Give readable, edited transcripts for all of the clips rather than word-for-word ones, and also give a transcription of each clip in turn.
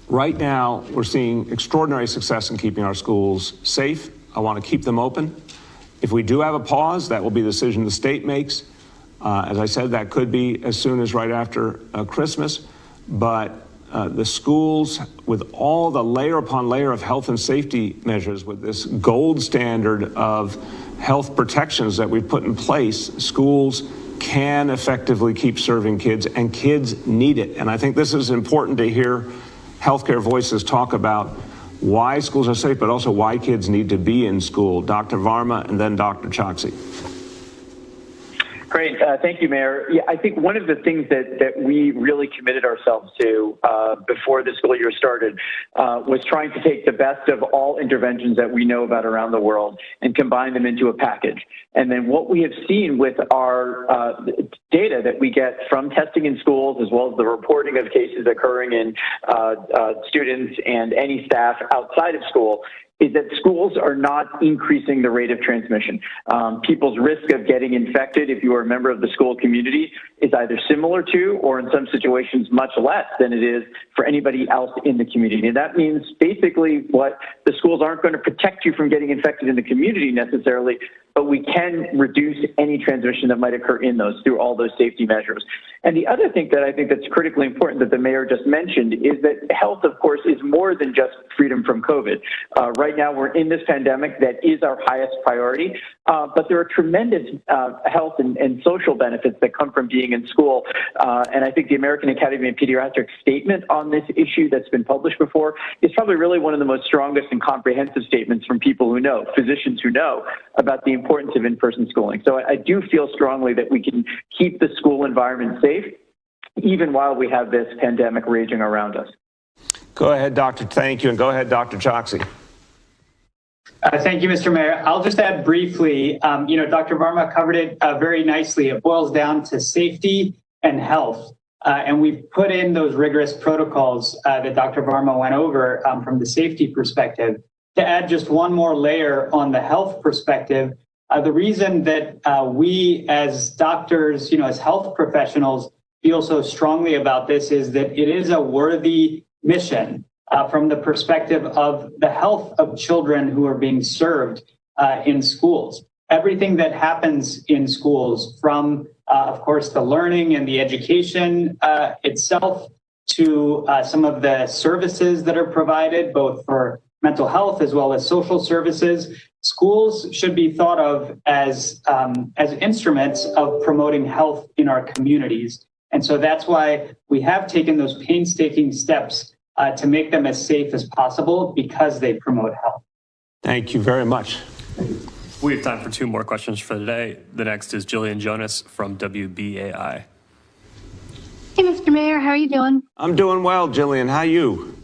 Right now, we're seeing extraordinary success in keeping our schools safe. I want to keep them open. If we do have a pause, that will be the decision the state makes. As I said, that could be as soon as right after Christmas. But the schools, with all the layer upon layer of health and safety measures, with this gold standard of health protections that we've put in place, schools can effectively keep serving kids, and kids need it. And I think this is important to hear healthcare voices talk about why schools are safe, but also why kids need to be in school. Dr. Varma and then Dr. Choksi. Great. Thank you, Mayor. Yeah, I think one of the things that we really committed ourselves to before the school year started was trying to take the best of all interventions that we know about around the world and combine them into a package. And then what we have seen with our data that we get from testing in schools, as well as the reporting of cases occurring in students and any staff outside of school, is that schools are not increasing the rate of transmission. People's risk of getting infected, if you are a member of the school community, is either similar to, or in some situations much less than it is for anybody else in the community. And that means basically what the schools aren't going to protect you from getting infected in the community necessarily, but we can reduce any transmission that might occur in those through all those safety measures. And the other thing that I think that's critically important that the mayor just mentioned is that health, of course, is more than just freedom from COVID. Right now, we're in this pandemic that is our highest priority, but there are tremendous health and social benefits that come from being in school. And I think the American Academy of Pediatrics statement on this issue that's been published before is probably really one of the most strongest and comprehensive statements from people who know, physicians who know about the importance of in-person schooling. So I do feel strongly that we can keep the school environment safe, even while we have this pandemic raging around us. Go ahead, Doctor. Thank you. And go ahead, Dr. Choksi. Thank you, Mr. Mayor. I'll just add briefly, Dr. Varma covered it very nicely. It boils down to safety and health. And we've put in those rigorous protocols that Dr. Varma went over from the safety perspective. To add just one more layer on the health perspective, the reason that we as doctors, as health professionals feel so strongly about this is that it is a worthy mission from the perspective of the health of children who are being served in schools. Everything that happens in schools, from, of course, the learning and the education itself to some of the services that are provided, both for mental health as well as social services, schools should be thought of as instruments of promoting health in our communities. And so that's why we have taken those painstaking steps to make them as safe as possible, because they promote health. Thank you very much. We have time for two more questions for today. The next is Jillian Jonas from WBAI. Hey, Mr. Mayor, how are you doing? I'm doing well, Jillian. How are you?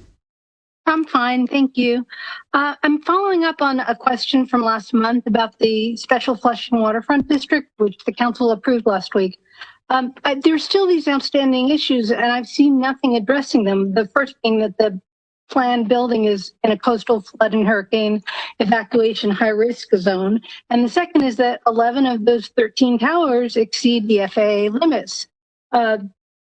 I'm fine, thank you. I'm following up on a question from last month about the Special Flushing Waterfront District, which the council approved last week. There's still these outstanding issues, and I've seen nothing addressing them. The first being that the planned building is in a coastal flood and hurricane evacuation high-risk zone. And the second is that 11 of those 13 towers exceed the FAA limits,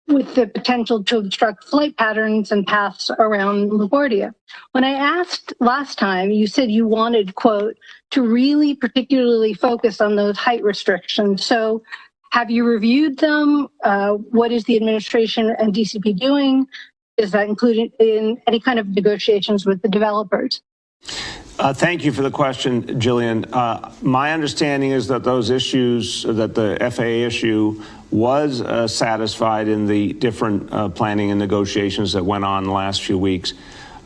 with the potential to obstruct flight patterns and paths around LaGuardia. When I asked last time, you said you wanted, quote, to really particularly focus on those height restrictions. So have you reviewed them? What is the administration and DCP doing? Is that included in any kind of negotiations with the developers? Thank you for the question, Jillian. My understanding is that those issues, that the FAA issue was satisfied in the different planning and negotiations that went on the last few weeks.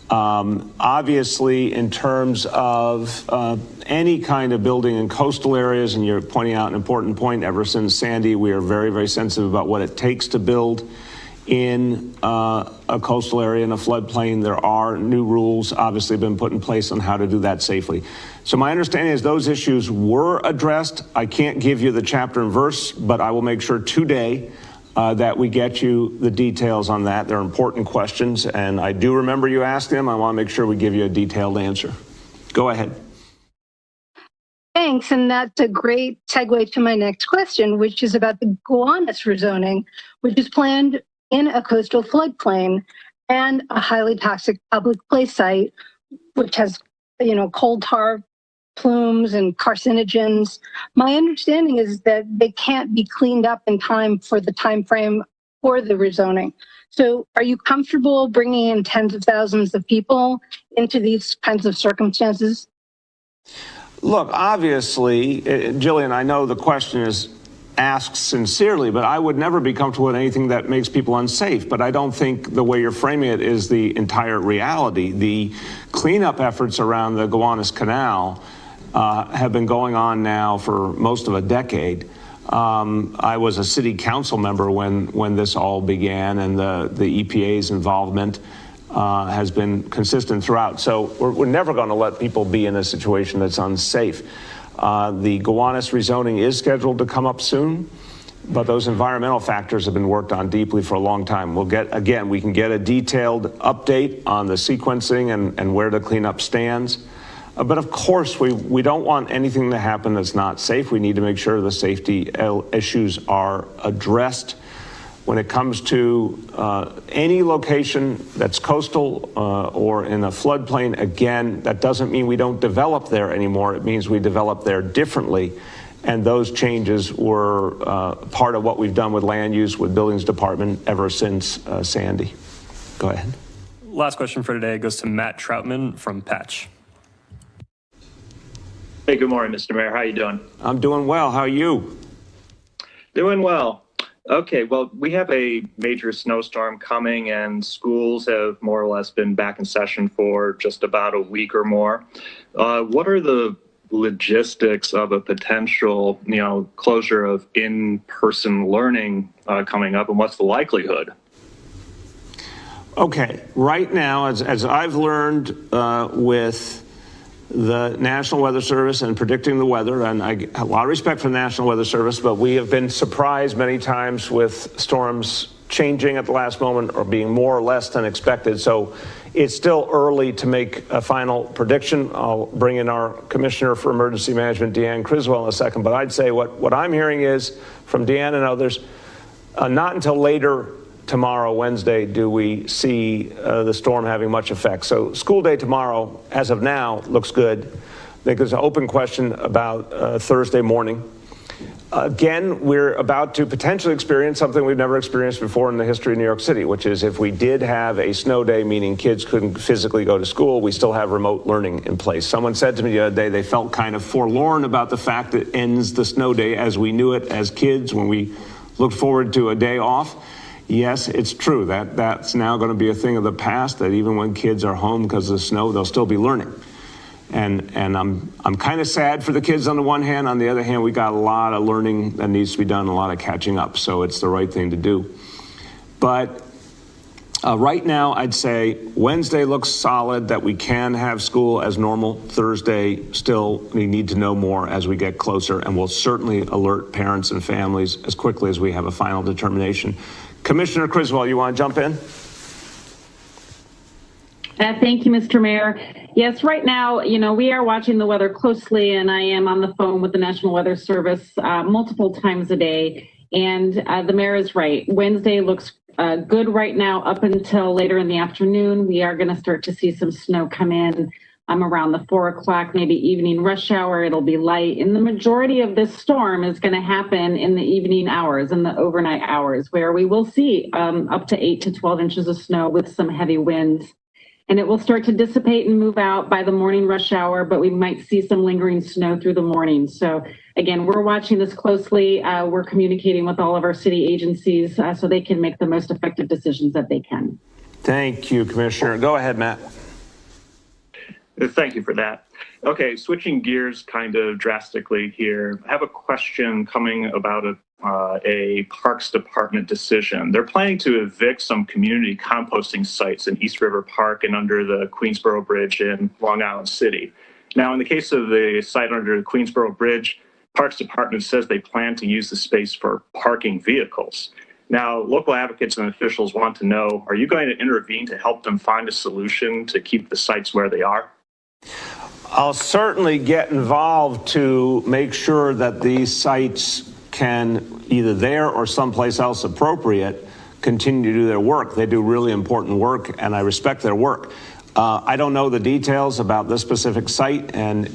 Obviously, in terms of any kind of building in coastal areas, and you're pointing out an important point, ever since Sandy, we are very, very sensitive about what it takes to build in a coastal area in a floodplain. There are new rules obviously been put in place on how to do that safely. So my understanding is those issues were addressed. I can't give you the chapter and verse, but I will make sure today that we get you the details on that. They're important questions, and I do remember you asked them. I want to make sure we give you a detailed answer. Go ahead. Thanks, and that's a great segue to my next question, which is about the Gowanus rezoning, which is planned in a coastal floodplain. and a highly toxic public place site, which has, coal tar plumes and carcinogens. My understanding is that they can't be cleaned up in time for the time frame for the rezoning. So are you comfortable bringing in tens of thousands of people into these kinds of circumstances? Look, obviously, Jillian, I know the question is asked sincerely, but I would never be comfortable with anything that makes people unsafe. But I don't think the way you're framing it is the entire reality. The cleanup efforts around the Gowanus Canal have been going on now for most of a decade. I was a city council member when this all began, and the EPA's involvement has been consistent throughout. So we're never going to let people be in a situation that's unsafe. The Gowanus rezoning is scheduled to come up soon, but those environmental factors have been worked on deeply for a long time. We can get a detailed update on the sequencing and where the cleanup stands. But of course, we don't want anything to happen that's not safe. We need to make sure the safety issues are addressed. When it comes to any location that's coastal or in a floodplain, again, that doesn't mean we don't develop there anymore. It means we develop there differently. And those changes were part of what we've done with land use, with Buildings Department ever since Sandy. Go ahead. Last question for today goes to Matt Troutman from Patch. Hey, good morning, Mr. Mayor. How you doing? I'm doing well. How are you? Doing well. Okay, well, we have a major snowstorm coming and schools have more or less been back in session for just about a week or more. What are the logistics of a potential, closure of in-person learning coming up, and what's the likelihood? Okay, right now, as I've learned with the National Weather Service and predicting the weather, and I have a lot of respect for the National Weather Service, but we have been surprised many times with storms changing at the last moment or being more or less than expected. So it's still early to make a final prediction. I'll bring in our Commissioner for Emergency Management, Deanne Criswell, in a second, but I'd say what I'm hearing is from Deanne and others, not until later tomorrow, Wednesday, do we see the storm having much effect. So school day tomorrow, as of now, looks good. I think there's an open question about Thursday morning. Again, we're about to potentially experience something we've never experienced before in the history of New York City, which is if we did have a snow day, meaning kids couldn't physically go to school, we still have remote learning in place. Someone said to me the other day they felt kind of forlorn about the fact that it ends the snow day as we knew it as kids when we looked forward to a day off. Yes, it's true that that's now going to be a thing of the past, that even when kids are home because of the snow, they'll still be learning. And I'm kind of sad for the kids on the one hand. On the other hand, we got a lot of learning that needs to be done, a lot of catching up. So it's the right thing to do. But right now, I'd say Wednesday looks solid, that we can have school as normal. Thursday, still, we need to know more as we get closer, and we'll certainly alert parents and families as quickly as we have a final determination. Commissioner Criswell, you want to jump in? Thank you, Mr. Mayor. Yes, right now, we are watching the weather closely, and I am on the phone with the National Weather Service multiple times a day. And the mayor is right. Wednesday looks good right now up until later in the afternoon. We are going to start to see some snow come in around the 4 o'clock, maybe evening rush hour. It'll be light. And the majority of this storm is going to happen in the evening hours and the overnight hours, where we will see up to 8 to 12 inches of snow with some heavy winds. And it will start to dissipate and move out by the morning rush hour, but we might see some lingering snow through the morning. So again, we're watching this closely. We're communicating with all of our city agencies so they can make the most effective decisions that they can. Thank you, Commissioner. Go ahead, Matt. Thank you for that. Okay, switching gears kind of drastically here. I have a question coming about a Parks Department decision. They're planning to evict some community composting sites in East River Park and under the Queensboro Bridge in Long Island City. Now, in the case of the site under the Queensboro Bridge, Parks Department says they plan to use the space for parking vehicles. Now, local advocates and officials want to know, are you going to intervene to help them find a solution to keep the sites where they are? I'll certainly get involved to make sure that these sites can, either there or someplace else appropriate, continue to do their work. They do really important work, and I respect their work. I don't know the details about this specific site and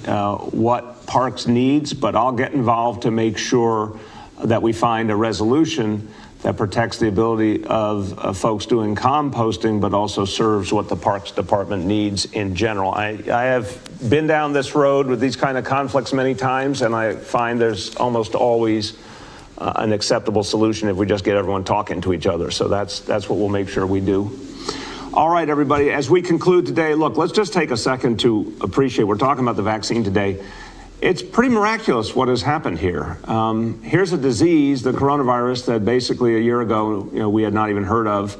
what Parks needs, but I'll get involved to make sure that we find a resolution that protects the ability of folks doing composting, but also serves what the Parks Department needs in general. I have been down this road with these kind of conflicts many times, and I find there's almost always an acceptable solution if we just get everyone talking to each other. So that's what we'll make sure we do. All right, everybody, as we conclude today, look, let's just take a second to appreciate, we're talking about the vaccine today. It's pretty miraculous what has happened here. Here's a disease, the coronavirus, that basically a year ago, we had not even heard of,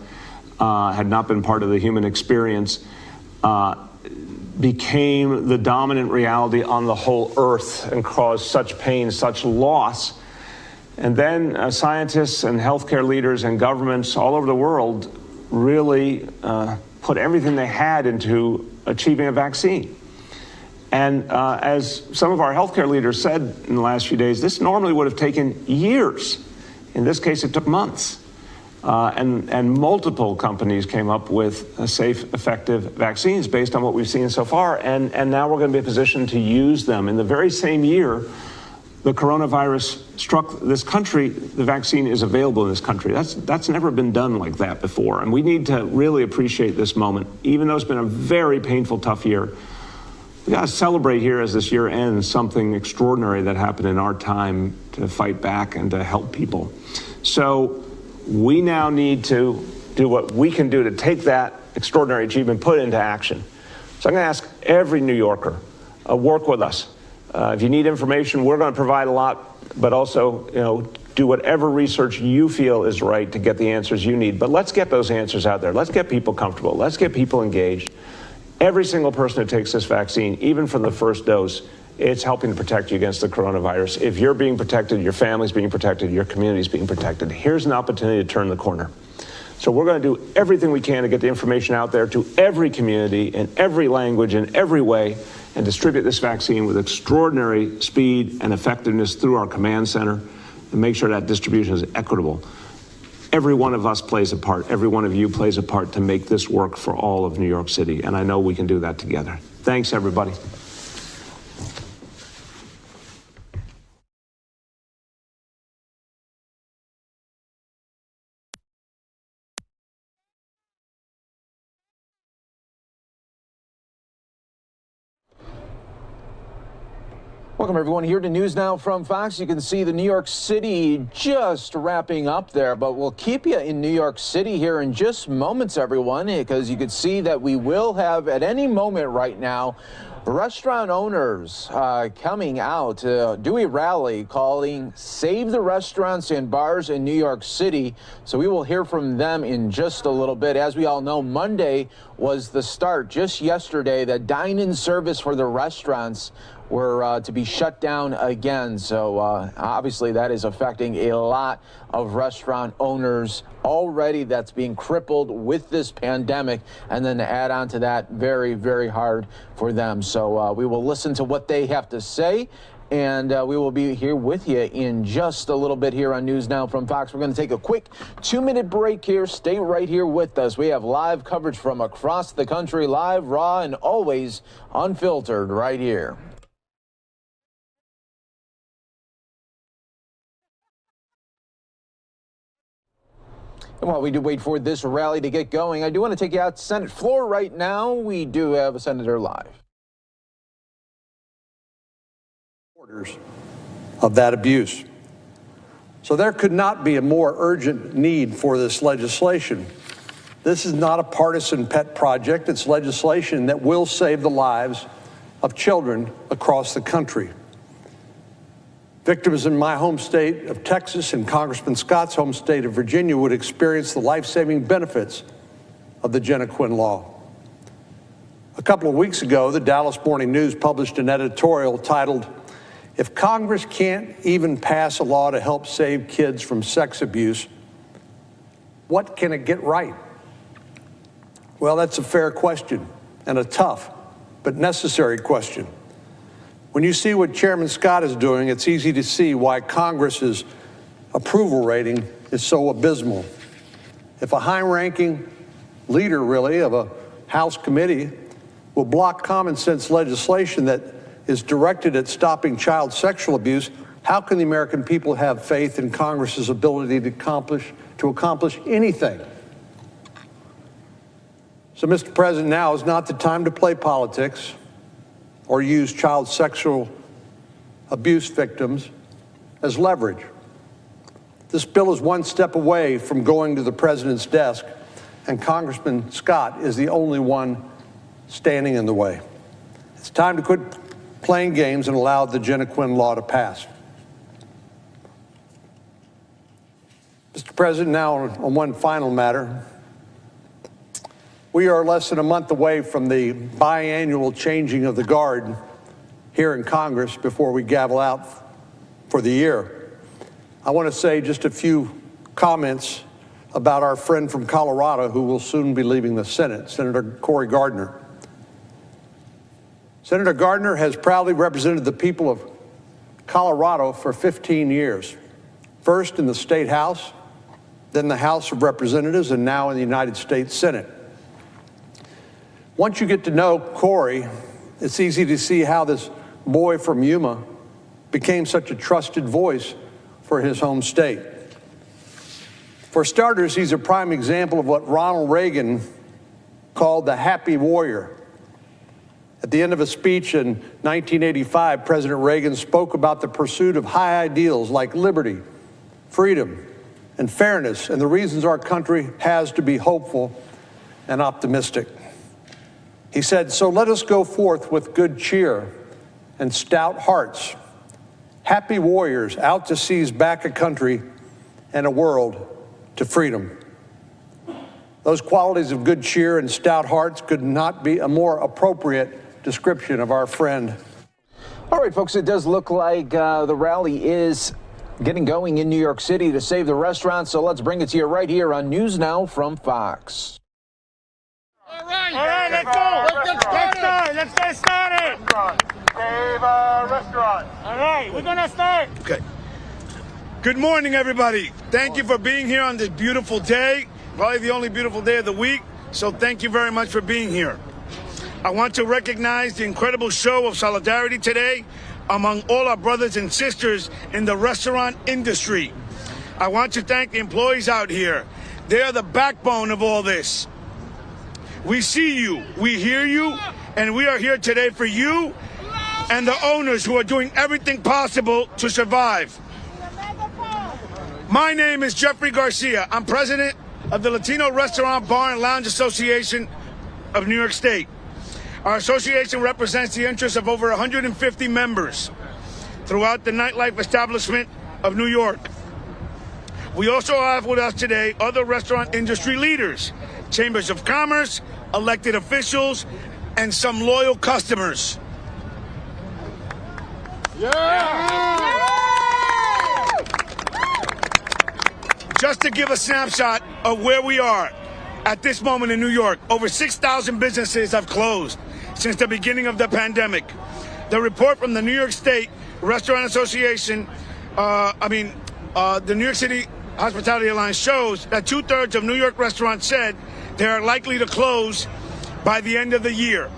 had not been part of the human experience, became the dominant reality on the whole earth and caused such pain, such loss. And then scientists and healthcare leaders and governments all over the world really put everything they had into achieving a vaccine. And as some of our healthcare leaders said in the last few days, this normally would have taken years. In this case, it took months. And multiple companies came up with safe, effective vaccines based on what we've seen so far. And now we're going to be in a position to use them. In the very same year the coronavirus struck this country, the vaccine is available in this country. That's never been done like that before. And we need to really appreciate this moment. Even though it's been a very painful, tough year, we got to celebrate here as this year ends something extraordinary that happened in our time to fight back and to help people. So we now need to do what we can do to take that extraordinary achievement, put it into action. So I'm going to ask every New Yorker, work with us. If you need information, we're going to provide a lot, but also, do whatever research you feel is right to get the answers you need. But let's get those answers out there. Let's get people comfortable. Let's get people engaged. Every single person who takes this vaccine, even from the first dose, it's helping to protect you against the coronavirus. If you're being protected, your family's being protected, your community's being protected. Here's an opportunity to turn the corner. So we're going to do everything we can to get the information out there to every community in every language in every way and distribute this vaccine with extraordinary speed and effectiveness through our command center and make sure that distribution is equitable. Every one of us plays a part. Every one of you plays a part to make this work for all of New York City. And I know we can do that together. Thanks, everybody. Welcome, everyone, here to News Now from Fox. You can see the New York City just wrapping up there, but we'll keep you in New York City here in just moments, everyone, because you can see that we will have at any moment right now restaurant owners coming out to do a rally calling Save the Restaurants and Bars in New York City. So we will hear from them in just a little bit. As we all know, Monday was the start. Just yesterday, the dine-in service for the restaurants were to be shut down again. So obviously that is affecting a lot of restaurant owners already that's being crippled with this pandemic. And then to add on to that, very, very hard for them. So we will listen to what they have to say. And we will be here with you in just a little bit here on News Now from Fox. We're going to take a quick 2-minute break here. Stay right here with us. We have live coverage from across the country, live, raw, and always unfiltered right here. And while we do wait for this rally to get going, I do want to take you out to Senate floor right now. We do have a senator live. Of that abuse. So there could not be a more urgent need for this legislation. This is not a partisan pet project. It's legislation that will save the lives of children across the country. Victims in my home state of Texas and Congressman Scott's home state of Virginia would experience the life-saving benefits of the Jenna Quinn law. A couple of weeks ago, the Dallas Morning News published an editorial titled, "If Congress can't even pass a law to help save kids from sex abuse, what can it get right?" Well, that's a fair question and a tough but necessary question. When you see what Chairman Scott is doing, it's easy to see why Congress's approval rating is so abysmal. if a high-ranking leader, really, of a House committee will block common sense legislation that is directed at stopping child sexual abuse, how can the American people have faith in Congress's ability to accomplish anything? So, Mr. President, now is not the time to play politics or use child sexual abuse victims as leverage. This bill is one step away from going to the president's desk, and Congressman Scott is the only one standing in the way. It's time to quit playing games and allow the Jenna Quinn law to pass. Mr. President, now on one final matter. We are less than a month away from the biannual changing of the guard here in Congress before we gavel out for the year. I want to say just a few comments about our friend from Colorado who will soon be leaving the Senate, Senator Cory Gardner. Senator Gardner has proudly represented the people of Colorado for 15 years, first in the State House, then the House of Representatives, and now in the United States Senate. Once you get to know Cory, it's easy to see how this boy from Yuma became such a trusted voice for his home state. For starters, he's a prime example of what Ronald Reagan called the happy warrior. At the end of a speech in 1985, President Reagan spoke about the pursuit of high ideals like liberty, freedom, and fairness, and the reasons our country has to be hopeful and optimistic. He said, "So let us go forth with good cheer and stout hearts, happy warriors out to seize back a country and a world to freedom." Those qualities of good cheer and stout hearts could not be a more appropriate description of our friend. All right, folks, it does look like the rally is getting going in New York City to save the restaurants, so let's bring it to you right here on News Now from Fox. All right, let's go. Let's get started. Save our restaurant. All right, we're gonna start. Okay. Good morning, everybody. Thank you for being here on this beautiful day, probably the only beautiful day of the week. So thank you very much for being here. I want to recognize the incredible show of solidarity today among all our brothers and sisters in the restaurant industry. I want to thank the employees out here. They are the backbone of all this. We see you, we hear you, and we are here today for you and the owners who are doing everything possible to survive. My name is Jeffrey Garcia. I'm president of the Latino Restaurant, Bar, and Lounge Association of New York State. Our association represents the interests of over 150 members throughout the nightlife establishment of New York. We also have with us today other restaurant industry leaders, chambers of commerce, elected officials, and some loyal customers. Just to give a snapshot of where we are at this moment in New York, over 6,000 businesses have closed since the beginning of the pandemic. The report from the New York State Restaurant Association, the New York City Hospitality Alliance shows that 2/3 of New York restaurants said they are likely to close by the end of the year.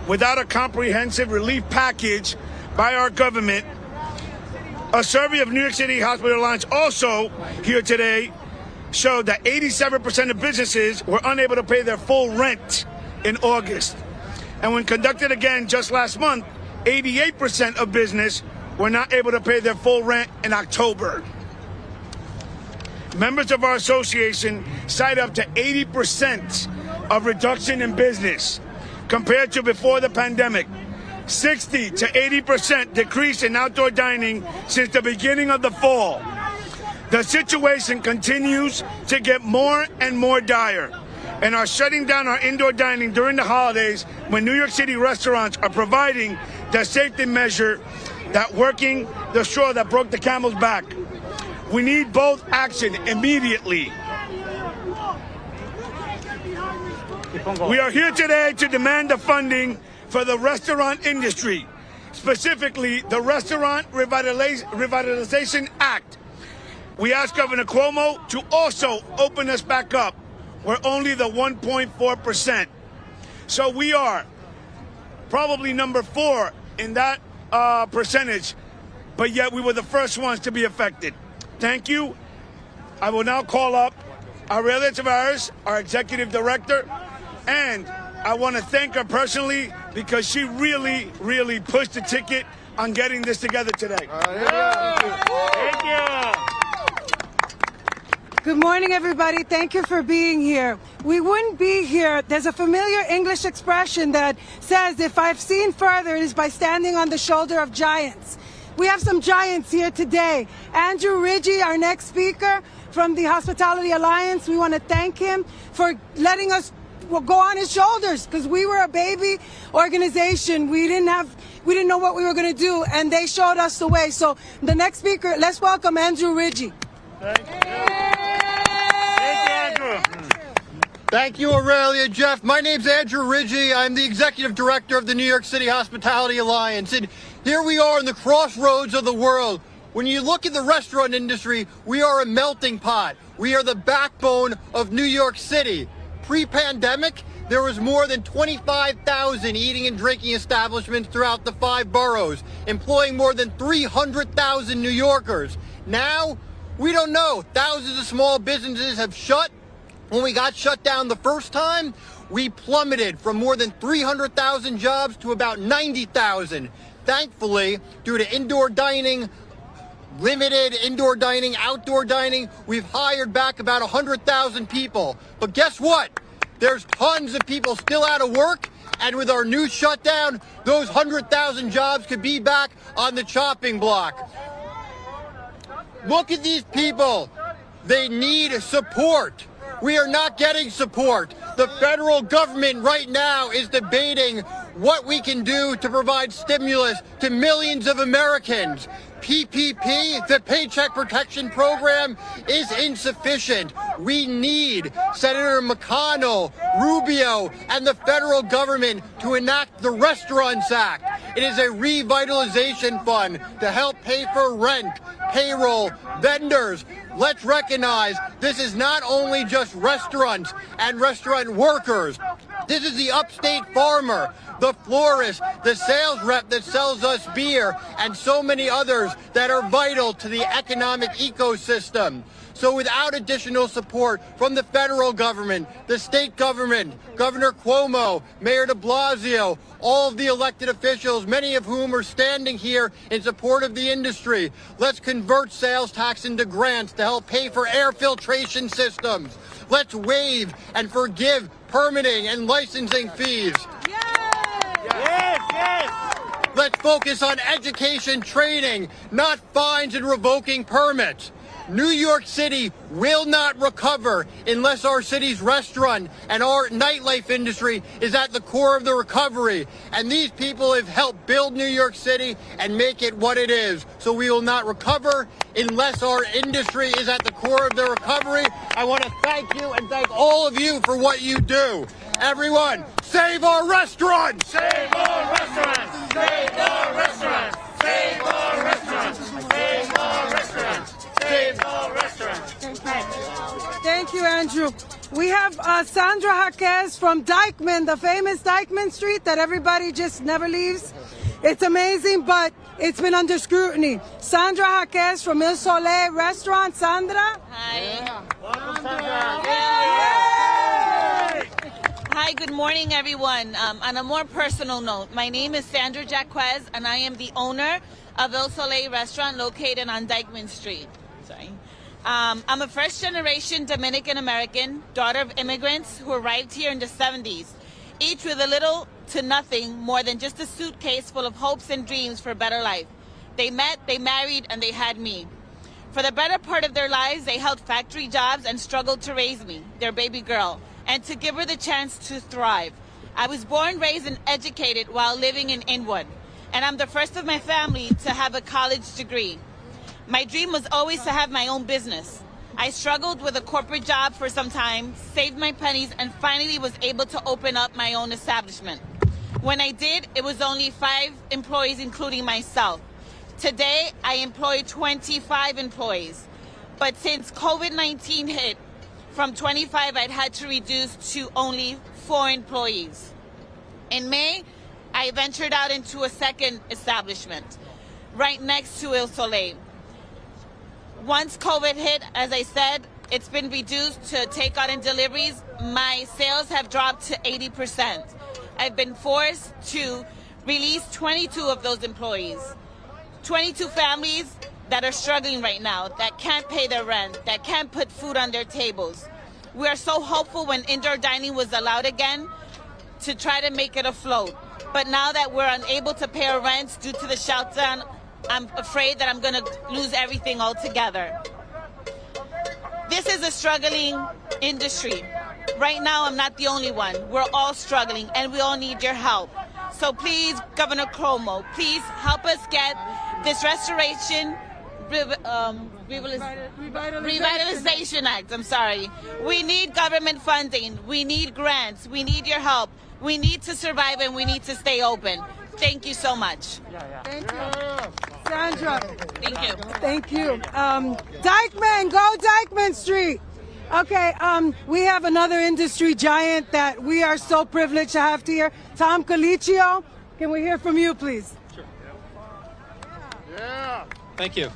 Without a comprehensive relief package by our government, a survey of New York City Hospitality Alliance also here today showed that 87% of businesses were unable to pay their full rent in August. And when conducted again just last month, 88% of business were not able to pay their full rent in October. Members of our association cite up to 80% of reduction in business compared to before the pandemic. 60 to 80% decrease in outdoor dining since the beginning of the fall. The situation continues to get more and more dire, and are shutting down our indoor dining during the holidays when New York City restaurants are providing the safety measure that working the straw that broke the camel's back. We need both action immediately. We are here today to demand the funding for the restaurant industry, specifically the Restaurant Revitalization Act. We ask Governor Cuomo to also open us back up We're only the 1.4%. So we are probably number 4 in that percentage, but yet we were the first ones to be affected. Thank you. I will now call up Aurelia Tavares, our executive director, and I want to thank her personally because she really, really pushed the ticket on getting this together today. Thank you. Good morning, everybody. Thank you for being here. We wouldn't be here. There's a familiar English expression that says, if I've seen further, it is by standing on the shoulder of giants. We have some giants here today. Andrew Ridgey, our next speaker from the Hospitality Alliance, we want to thank him for letting us go on his shoulders because we were a baby organization. We didn't know what we were going to do, and they showed us the way. So the next speaker, let's welcome Andrew Ridgey. Thank you, Andrew. Thank you, Aurelia. Jeff, my name's Andrew Ridgey. I'm the executive director of the New York City Hospitality Alliance. And here we are in the crossroads of the world. When you look at the restaurant industry, we are a melting pot. We are the backbone of New York City. Pre-pandemic, there was more than 25,000 eating and drinking establishments throughout the 5 boroughs, employing more than 300,000 New Yorkers. Now, we don't know. Thousands of small businesses have shut. When we got shut down the first time, we plummeted from more than 300,000 jobs to about 90,000. Thankfully, due to indoor dining, limited indoor dining, outdoor dining, we've hired back about 100,000 people. But guess what? There's tons of people still out of work, and with our new shutdown, those 100,000 jobs could be back on the chopping block. Look at these people. They need support. We are not getting support. The federal government right now is debating what we can do to provide stimulus to millions of Americans. PPP, the Paycheck Protection Program, is insufficient. We need Senator McConnell, Rubio, and the federal government to enact the Restaurants Act. It is a revitalization fund to help pay for rent, payroll, vendors. Let's recognize this is not only just restaurants and restaurant workers. This is the upstate farmer, the florist, the sales rep that sells us beer, and so many others that are vital to the economic ecosystem. So without additional support from the federal government, the state government, Governor Cuomo, Mayor de Blasio, all of the elected officials, many of whom are standing here in support of the industry, let's convert sales tax into grants to help pay for air filtration systems. Let's waive and forgive permitting and licensing fees. Yes. Let's focus on education training, not fines and revoking permits. New York City will not recover unless our city's restaurant and our nightlife industry is at the core of the recovery. And these people have helped build New York City and make it what it is. So we will not recover unless our industry is at the core of the recovery. I want to thank you and thank all of you for what you do. Everyone, save our restaurants! Save our restaurants! Save our restaurants! Save our restaurants! Save our restaurants! Save our restaurants! Thank you, Andrew. We have Sandra Jacquez from Dyckman, the famous Dyckman Street that everybody just never leaves. It's amazing, but it's been under scrutiny. Sandra Jacquez from El Soleil restaurant. Sandra? Hi. Welcome, Sandra. Hi, good morning, everyone. On a more personal note, my name is Sandra Jacquez, and I am the owner of El Soleil restaurant located on Dyckman Street. I'm a first-generation Dominican-American, daughter of immigrants who arrived here in the 70s, each with a little to nothing more than just a suitcase full of hopes and dreams for a better life. They met, they married, and they had me. For the better part of their lives, they held factory jobs and struggled to raise me, their baby girl, and to give her the chance to thrive. I was born, raised, and educated while living in Inwood, and I'm the first of my family to have a college degree. My dream was always to have my own business. I struggled with a corporate job for some time, saved my pennies, and finally was able to open up my own establishment. When I did, it was only 5 employees, including myself. Today, I employ 25 employees. But since COVID-19 hit, from 25, I'd had to reduce to only 4 employees. In May, I ventured out into a second establishment right next to Soleil. Once COVID hit, as I said, it's been reduced to takeout and deliveries. My sales have dropped to 80%. I've been forced to release 22 of those employees. 22 families that are struggling right now, that can't pay their rent, that can't put food on their tables. We are so hopeful when indoor dining was allowed again to try to make it afloat. But now that we're unable to pay our rents due to the shutdown, I'm afraid that I'm going to lose everything altogether. This is a struggling industry. Right now, I'm not the only one. We're all struggling, and we all need your help. So please, Governor Cuomo, please help us get this restoration Revitalization Act. I'm sorry. We need government funding. We need grants. We need your help. We need to survive, and we need to stay open. Thank you so much. Thank you. Sandra. Thank you. Thank you. Dykeman, go Dykeman Street. Okay, we have another industry giant that we are so privileged to have here. Tom Calicio, can we hear from you, please? Sure. Yeah. Thank you.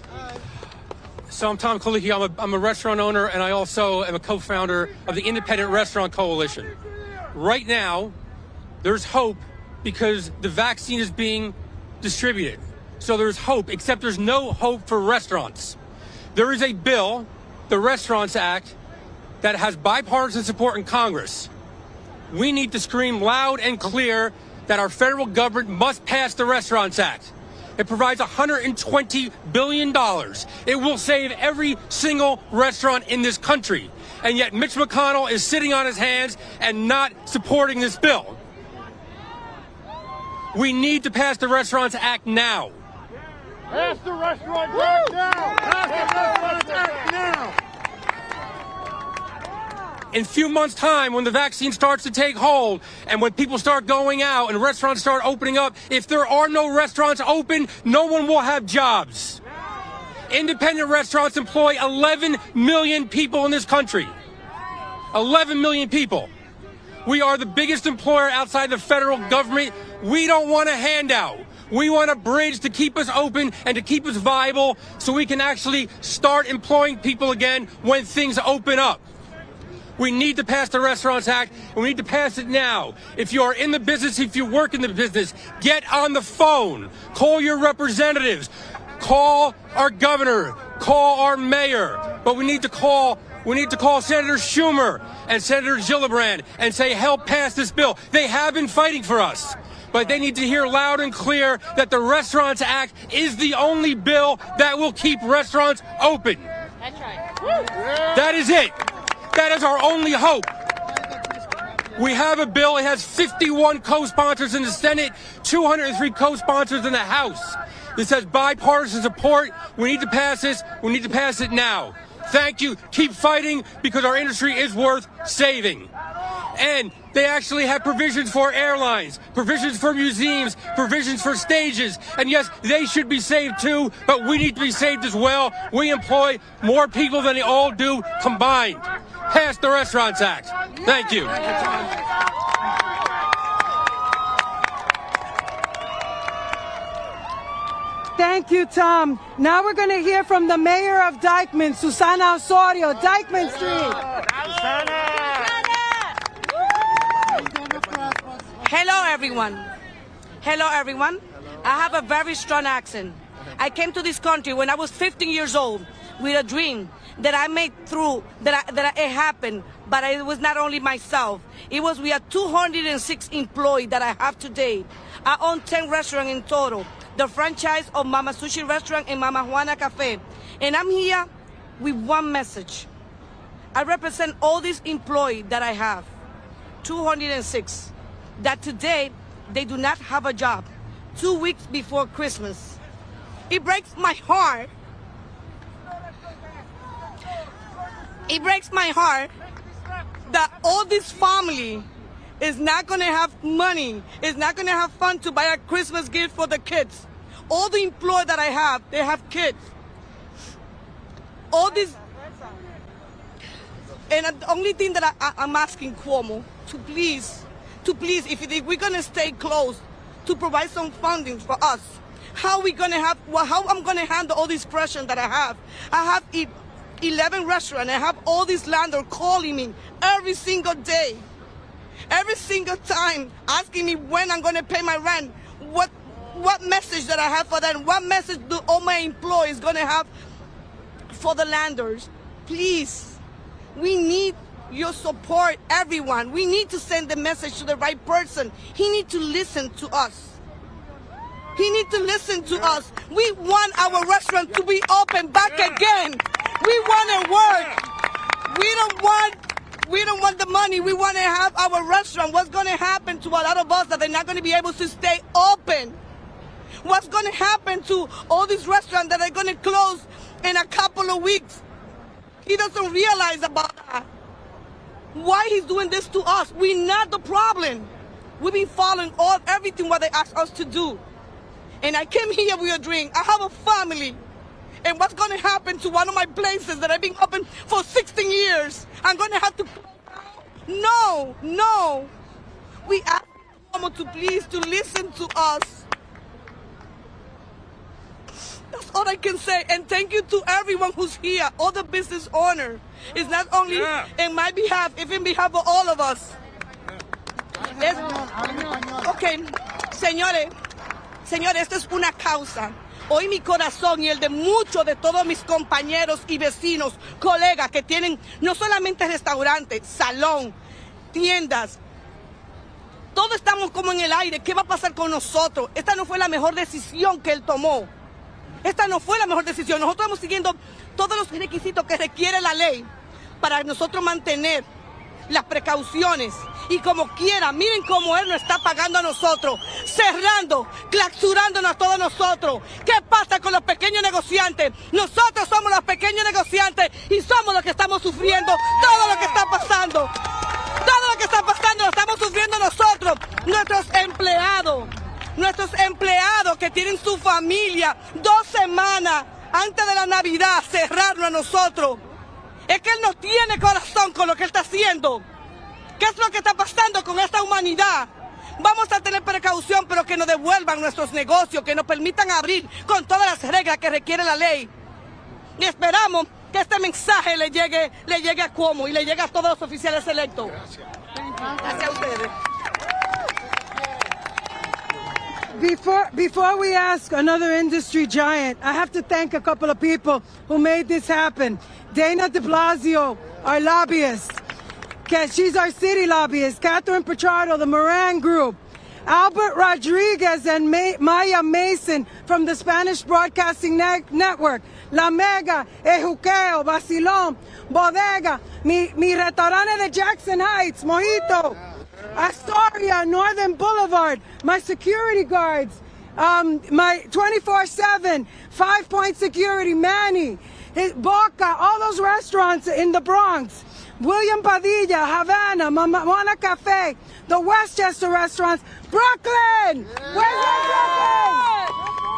So I'm Tom Calicio. I'm a restaurant owner, and I also am a co-founder of the Independent Restaurant Coalition. Right now, there's hope because the vaccine is being distributed. So there's hope, except there's no hope for restaurants. There is a bill, the Restaurants Act, that has bipartisan support in Congress. We need to scream loud and clear that our federal government must pass the Restaurants Act. It provides $120 billion. It will save every single restaurant in this country. And yet Mitch McConnell is sitting on his hands and not supporting this bill. We need to pass the Restaurants Act now. Pass the Restaurants Act now! Pass the Restaurants Act now! In a few months' time, when the vaccine starts to take hold and when people start going out and restaurants start opening up, if there are no restaurants open, no one will have jobs. Independent restaurants employ 11 million people in this country. 11 million people. We are the biggest employer outside the federal government. We don't want a handout. We want a bridge to keep us open and to keep us viable so we can actually start employing people again when things open up. We need to pass the Restaurants Act, and we need to pass it now. If you are in the business, if you work in the business, get on the phone. Call your representatives. Call our governor. Call our mayor. But we need to call Senator Schumer and Senator Gillibrand and say, help pass this bill. They have been fighting for us. But they need to hear loud and clear that the Restaurants Act is the only bill that will keep restaurants open. That's right. That is it. That is our only hope. We have a bill. It has 51 co-sponsors in the Senate, 203 co-sponsors in the House. This has bipartisan support. We need to pass this. We need to pass it now. Thank you. Keep fighting because our industry is worth saving. And they actually have provisions for airlines, provisions for museums, provisions for stages. And yes, they should be saved too, but we need to be saved as well. We employ more people than they all do combined. Pass the Restaurants Act. Thank you. Thank you, Tom. Now we're going to hear from the mayor of Dykeman, Susana Osorio, Dykeman Street. Hello, everyone. Hello, everyone. I have a very strong accent. I came to this country when I was 15 years old with a dream that I made through, it happened, but it was not only myself. It was we have 206 employees that I have today. I own 10 restaurants in total, the franchise of Mama Sushi Restaurant and Mama Juana Cafe. And I'm here with one message. I represent all these employees that I have, 206, that today they do not have a job, 2 weeks before Christmas. It breaks my heart. It breaks my heart that all this family is not going to have money, is not going to have fun to buy a Christmas gift for the kids. All the employees that I have, they have kids. All these... And the only thing that I'm asking Cuomo to please, if we're going to stay close, to provide some funding for us. How we going to have, how I'm going to handle all this pressure that I have. I have 11 restaurants. I have all these landlords calling me every single day, every single time, asking me when I'm going to pay my rent, what message that I have for them, what message do all my employees going to have for the landlords. Please, we need your support, everyone. We need to send the message to the right person. He needs to listen to us. He needs to listen to us. We want our restaurant to be open back again. We want to work. We don't want the money. We want to have our restaurant. What's going to happen to a lot of us that they're not going to be able to stay open? What's going to happen to all these restaurants that are going to close in a couple of weeks? He doesn't realize about that. Why he's doing this to us? We're not the problem. We've been following everything what they asked us to do. And I came here with a dream. I have a family. And what's going to happen to one of my places that I've been open for 16 years? I'm going to have to close down? No. We ask Cuomo to please to listen to us. That's all I can say. And thank you to everyone who's here, all the business owners. It's not only in my behalf, it's in behalf of all of us. Okay, señores, esto es una causa. Hoy mi corazón y el de muchos de todos mis compañeros y vecinos, colegas que tienen no solamente restaurantes, salón, tiendas, todos estamos como en el aire. ¿Qué va a pasar con nosotros? Esta no fue la mejor decisión que él tomó. Esta no fue la mejor decisión. Nosotros estamos siguiendo todos los requisitos que requiere la ley para nosotros mantener las precauciones. Y como quiera, miren cómo él nos está pagando a nosotros, cerrando, clausurándonos a todos nosotros. ¿Qué pasa con los pequeños negociantes? Nosotros somos los pequeños negociantes y somos los que estamos sufriendo todo lo que está pasando. Todo lo que está pasando lo estamos sufriendo nosotros, nuestros empleados que tienen su familia 2 semanas antes de la Navidad, cerrarnos a nosotros. Es que él no tiene corazón con lo que él está haciendo. ¿Qué es lo que está pasando con esta humanidad? Vamos a tener precaución, pero que nos devuelvan nuestros negocios, que nos permitan abrir con todas las reglas que requiere la ley. Y esperamos que este mensaje le llegue a Cuomo y le llegue a todos los oficiales electos. Gracias a ustedes. Before we ask another industry giant, I have to thank a couple of people who made this happen. Dana de Blasio, our lobbyist. She's our city lobbyist. Catherine Pichardo, the Moran Group. Albert Rodriguez and Maya Mason from the Spanish Broadcasting Network. La Mega, Ejuqueo, Basilón, Bodega, mi restaurante de Jackson Heights, Mojito. Astoria, Northern Boulevard, my security guards, my 24/7, 5-point security, Manny, Boca, all those restaurants in the Bronx, William Padilla, Havana, Moana Cafe, the Westchester restaurants, Brooklyn! Where's Brooklyn?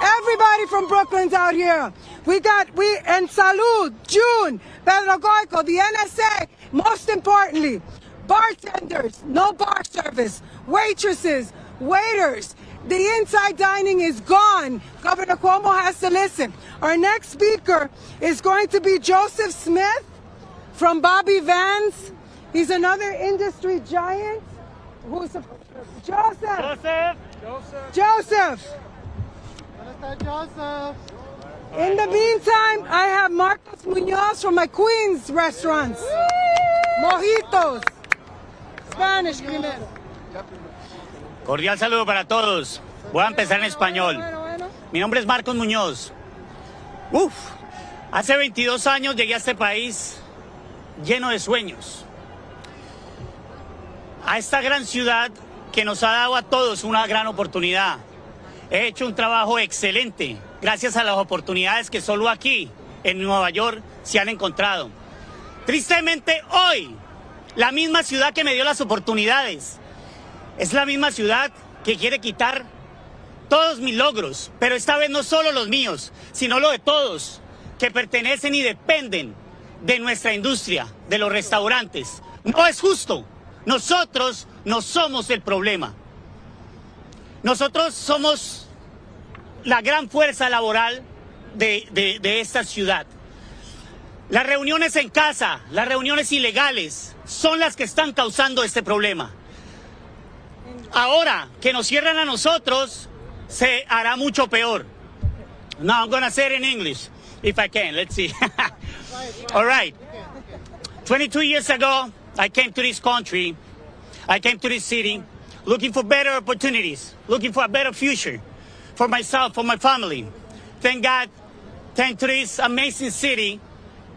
Everybody from Brooklyn's out here. And Salud, June, Pedro Goico, the NSA, most importantly, bartenders, no bar service, waitresses, waiters. The inside dining is gone. Governor Cuomo has to listen. Our next speaker is going to be Joseph Smith from Bobby Vans. He's another industry giant. Who's Joseph? Joseph. In the meantime, I have Marcos Munoz from my Queens restaurants. Mojitos. Spanish primero. Cordial saludo para todos. Voy a empezar en español. Mi nombre es Marcos Muñoz. Hace 22 años llegué a este país lleno de sueños. A esta gran ciudad que nos ha dado a todos una gran oportunidad. He hecho un trabajo excelente gracias a las oportunidades que solo aquí, en Nueva York, se han encontrado. Tristemente, hoy, la misma ciudad que me dio las oportunidades es la misma ciudad que quiere quitar todos mis logros, pero esta vez no solo los míos, sino los de todos, que pertenecen y dependen de nuestra industria, de los restaurantes. No es justo. Nosotros no somos el problema. Nosotros somos la gran fuerza laboral de esta ciudad. Las reuniones en casa, las reuniones ilegales, son las que están causando este problema. Ahora que nos cierran a nosotros, se hará mucho peor. Now I'm going to say it in English, if I can. Let's see. All right. 22 years ago, I came to this country. I came to this city looking for better opportunities, looking for a better future for myself, for my family. Thank God, thanks to this amazing city,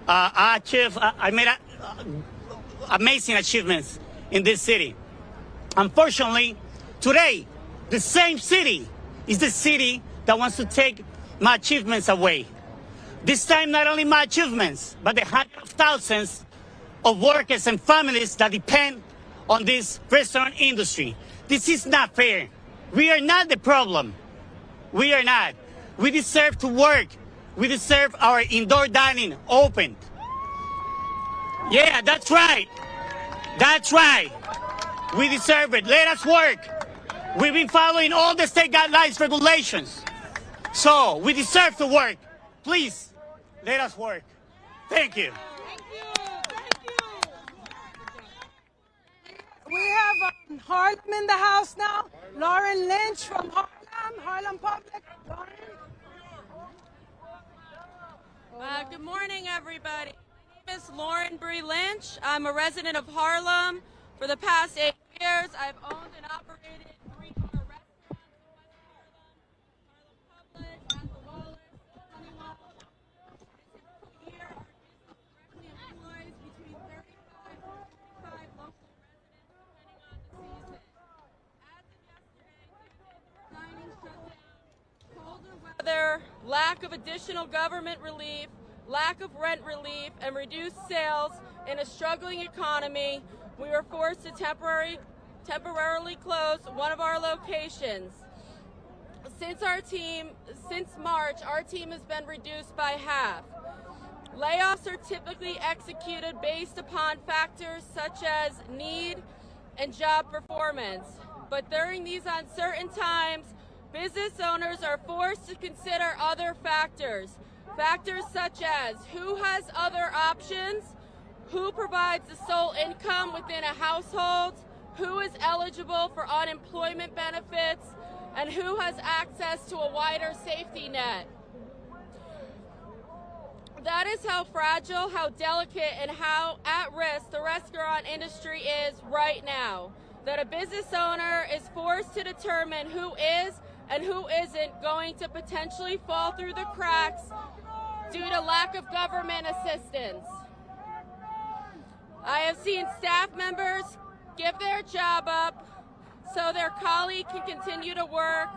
I made amazing achievements in this city. Unfortunately, today, the same city is the city that wants to take my achievements away. This time, not only my achievements, but the hundreds of thousands of workers and families that depend on this restaurant industry. This is not fair. We are not the problem. We are not. We deserve to work. We deserve our indoor dining open. Yeah, that's right. That's right. We deserve it. Let us work. We've been following all the state guidelines, regulations. So we deserve to work. Please, let us work. Thank you. We have Harlem in the house now. Lauren Lynch from Harlem Public. Lauren. Good morning, everybody. My name is Lauren Bree Lynch. I'm a resident of Harlem. For the past 8 years, I've owned and operated 3-car restaurants in West Harlem, Harlem Public, at the Wallace, Honeywell. This typical year, our business directly employs between 35 and 45 local residents, depending on the season. As of yesterday, dining shut down, colder weather, lack of additional government relief, lack of rent relief, and reduced sales in a struggling economy, we were forced to temporarily close one of our locations. Since March, our team has been reduced by half. Layoffs are typically executed based upon factors such as need and job performance. But during these uncertain times, business owners are forced to consider other factors. Factors such as who has other options, who provides the sole income within a household, who is eligible for unemployment benefits, and who has access to a wider safety net. That is how fragile, how delicate, and how at risk the restaurant industry is right now. That a business owner is forced to determine who is and who isn't going to potentially fall through the cracks due to lack of government assistance. I have seen staff members give their job up so their colleague can continue to work.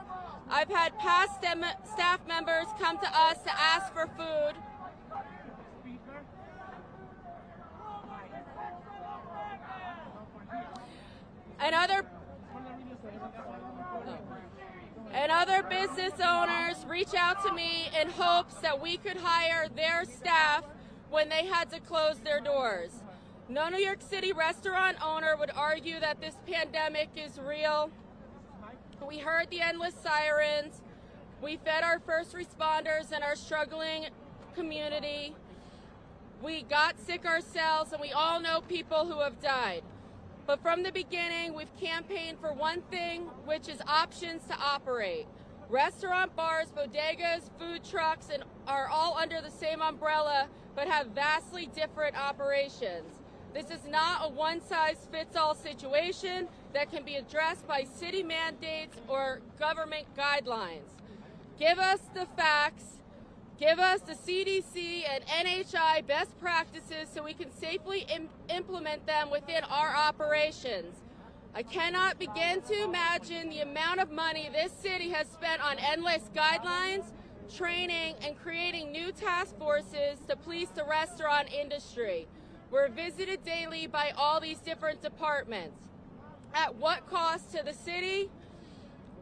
I've had past staff members come to us to ask for food. And other business owners reach out to me in hopes that we could hire their staff when they had to close their doors. No New York City restaurant owner would argue that this pandemic is real. We heard the endless sirens. We fed our first responders and our struggling community. We got sick ourselves, and we all know people who have died. But from the beginning, we've campaigned for one thing, which is options to operate. Restaurant, bars, bodegas, food trucks, and are all under the same umbrella, but have vastly different operations. This is not a one-size-fits-all situation that can be addressed by city mandates or government guidelines. Give us the facts. Give us the CDC and NHI best practices so we can safely implement them within our operations. I cannot begin to imagine the amount of money this city has spent on endless guidelines, training, and creating new task forces to police the restaurant industry. We're visited daily by all these different departments. At what cost to the city?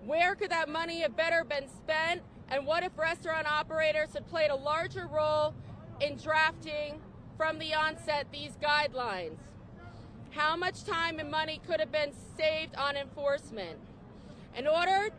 Where could that money have better been spent? And what if restaurant operators had played a larger role in drafting from the onset these guidelines? How much time and money could have been saved on enforcement? In order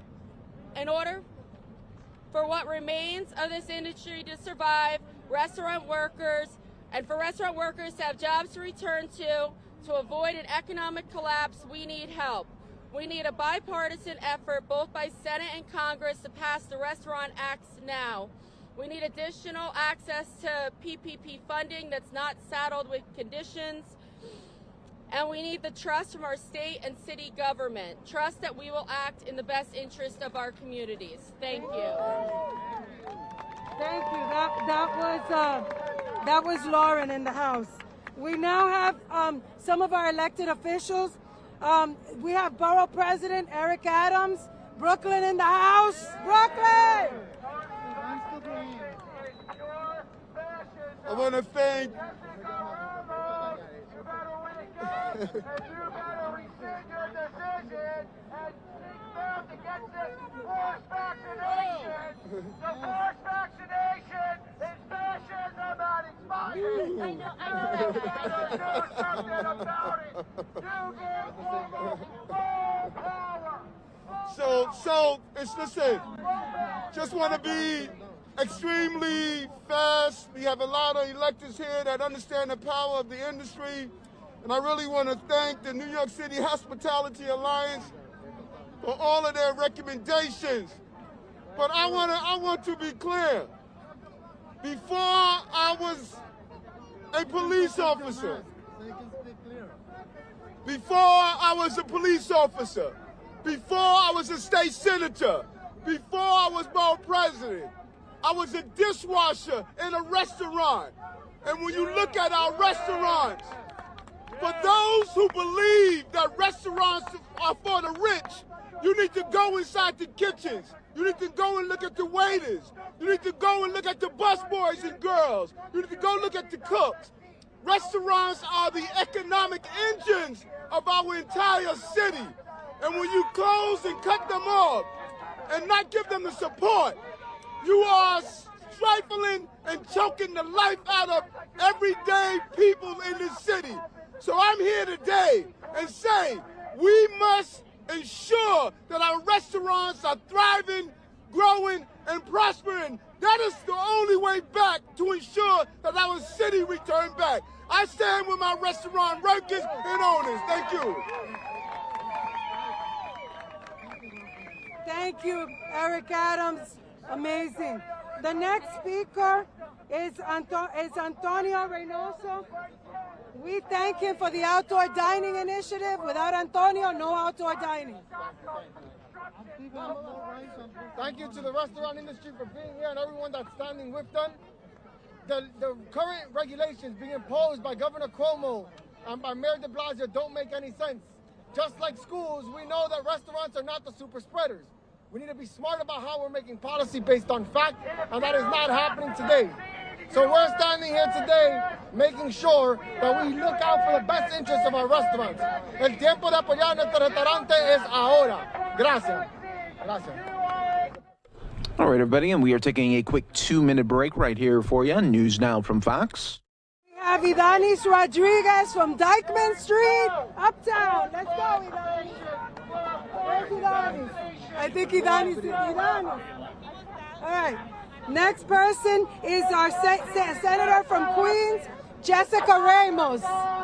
for what remains of this industry to survive, restaurant workers, and for restaurant workers to have jobs to return to avoid an economic collapse, we need help. We need a bipartisan effort, both by Senate and Congress, to pass the Restaurant Acts now. We need additional access to PPP funding that's not saddled with conditions. And we need the trust from our state and city government. Trust that we will act in the best interest of our communities. Thank you. Thank you. That was Lauren in the House. We now have some of our elected officials. We have Borough President Eric Adams, Brooklyn in the House. Brooklyn! I want to thank And you better rescind your decision and fail to get this forced vaccination. The forced vaccination is fascism at its finest. I know that. Do something about it. You give Cuomo full power. So listen, just want to be extremely fast. We have a lot of electors here that understand the power of the industry. And I really want to thank the New York City Hospitality Alliance for all of their recommendations. But I want to be clear. Before I was a police officer, before I was a police officer, before I was a state senator, before I was borough president, I was a dishwasher in a restaurant. And when you look at our restaurants, for those who believe that restaurants are for the rich, you need to go inside the kitchens. You need to go and look at the waiters. You need to go and look at the busboys and girls. You need to go look at the cooks. Restaurants are the economic engines of our entire city. And when you close and cut them off and not give them the support, you are stifling and choking the life out of everyday people in this city. So I'm here today and say we must ensure that our restaurants are thriving, growing, and prospering. That is the only way back to ensure that our city return back. I stand with my restaurant workers and owners. Thank you. Thank you, Eric Adams. Amazing. The next speaker is Antonio Reynoso. We thank him for the outdoor dining initiative. Without Antonio, no outdoor dining. Thank you to the restaurant industry for being here and everyone that's standing with them. The current regulations being imposed by Governor Cuomo and by Mayor de Blasio don't make any sense. Just like schools, we know that restaurants are not the super spreaders. We need to be smart about how we're making policy based on fact, and that is not happening today. So we're standing here today making sure that we look out for the best interests of our restaurants. El tiempo de apoyar nuestro restaurante es ahora. Gracias. Gracias. All right, everybody, and we are taking a quick 2-minute break right here for you on News Now from Fox. We have Idanis Rodriguez from Dyckman Street, Uptown. Let's go, Idanis. Where's Idanis? I think Idanis is Idanis. All right. Next person is our senator from Queens, Jessica Ramos. All